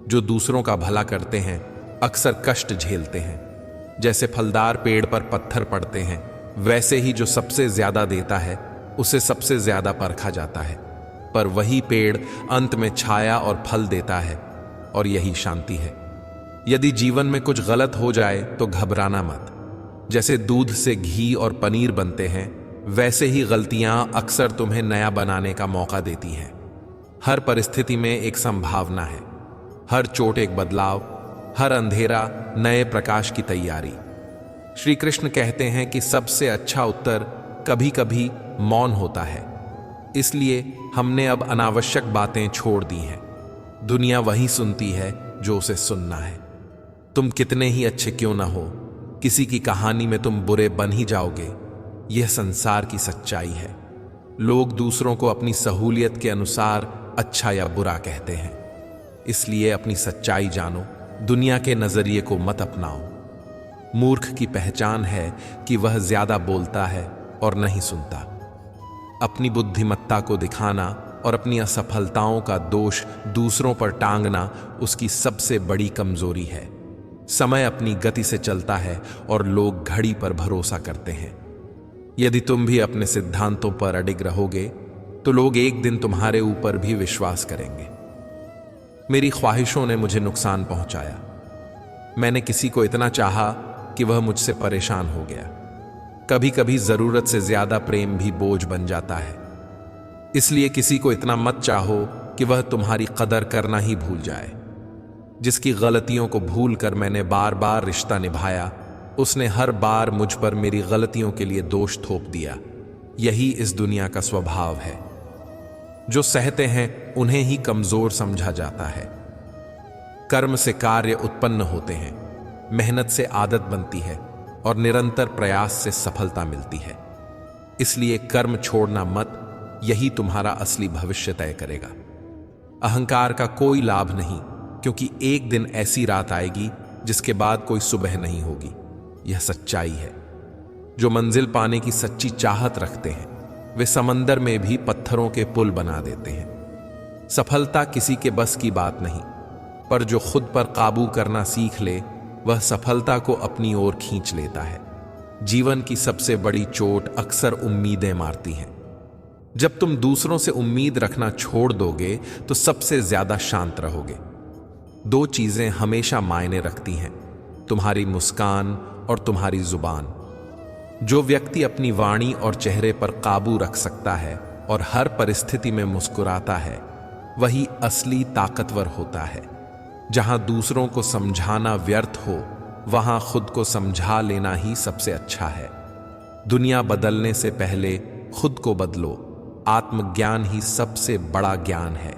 जो दूसरों का भला करते हैं अक्सर कष्ट झेलते हैं। जैसे फलदार पेड़ पर पत्थर पड़ते हैं, वैसे ही जो सबसे ज्यादा देता है उसे सबसे ज्यादा परखा जाता है। पर वही पेड़ अंत में छाया और फल देता है, और यही शांति है। यदि जीवन में कुछ गलत हो जाए तो घबराना मत। जैसे दूध से घी और पनीर बनते हैं, वैसे ही गलतियां अक्सर तुम्हें नया बनाने का मौका देती हैं। हर परिस्थिति में एक संभावना है, हर चोट एक बदलाव, हर अंधेरा नए प्रकाश की तैयारी। श्री कृष्ण कहते हैं कि सबसे अच्छा उत्तर कभी कभी मौन होता है। इसलिए हमने अब अनावश्यक बातें छोड़ दी हैं। दुनिया वही सुनती है जो उसे सुनना है। तुम कितने ही अच्छे क्यों ना हो, किसी की कहानी में तुम बुरे बन ही जाओगे। यह संसार की सच्चाई है। लोग दूसरों को अपनी सहूलियत के अनुसार अच्छा या बुरा कहते हैं। इसलिए अपनी सच्चाई जानो, दुनिया के नजरिए को मत अपनाओ। मूर्ख की पहचान है कि वह ज्यादा बोलता है और नहीं सुनता। अपनी बुद्धिमत्ता को दिखाना और अपनी असफलताओं का दोष दूसरों पर टांगना उसकी सबसे बड़ी कमजोरी है। समय अपनी गति से चलता है और लोग घड़ी पर भरोसा करते हैं। यदि तुम भी अपने सिद्धांतों पर अडिग रहोगे तो लोग एक दिन तुम्हारे ऊपर भी विश्वास करेंगे। मेरी ख्वाहिशों ने मुझे नुकसान पहुंचाया। मैंने किसी को इतना चाहा कि वह मुझसे परेशान हो गया। कभी कभी जरूरत से ज्यादा प्रेम भी बोझ बन जाता है। इसलिए किसी को इतना मत चाहो कि वह तुम्हारी कदर करना ही भूल जाए। जिसकी गलतियों को भूल कर मैंने बार बार रिश्ता निभाया, उसने हर बार मुझ पर मेरी गलतियों के लिए दोष थोप दिया। यही इस दुनिया का स्वभाव है। जो सहते हैं उन्हें ही कमजोर समझा जाता है। कर्म से कार्य उत्पन्न होते हैं, मेहनत से आदत बनती है और निरंतर प्रयास से सफलता मिलती है। इसलिए कर्म छोड़ना मत, यही तुम्हारा असली भविष्य तय करेगा। अहंकार का कोई लाभ नहीं, क्योंकि एक दिन ऐसी रात आएगी जिसके बाद कोई सुबह नहीं होगी। यह सच्चाई है। जो मंजिल पाने की सच्ची चाहत रखते हैं वे समंदर में भी पत्थरों के पुल बना देते हैं। सफलता किसी के बस की बात नहीं, पर जो खुद पर काबू करना सीख ले वह सफलता को अपनी ओर खींच लेता है। जीवन की सबसे बड़ी चोट अक्सर उम्मीदें मारती हैं। जब तुम दूसरों से उम्मीद रखना छोड़ दोगे तो सबसे ज्यादा शांत रहोगे। दो चीजें हमेशा मायने रखती हैं, तुम्हारी मुस्कान और तुम्हारी जुबान। जो व्यक्ति अपनी वाणी और चेहरे पर काबू रख सकता है और हर परिस्थिति में मुस्कुराता है, वही असली ताकतवर होता है। जहां दूसरों को समझाना व्यर्थ हो, वहां खुद को समझा लेना ही सबसे अच्छा है। दुनिया बदलने से पहले खुद को बदलो। आत्मज्ञान ही सबसे बड़ा ज्ञान है।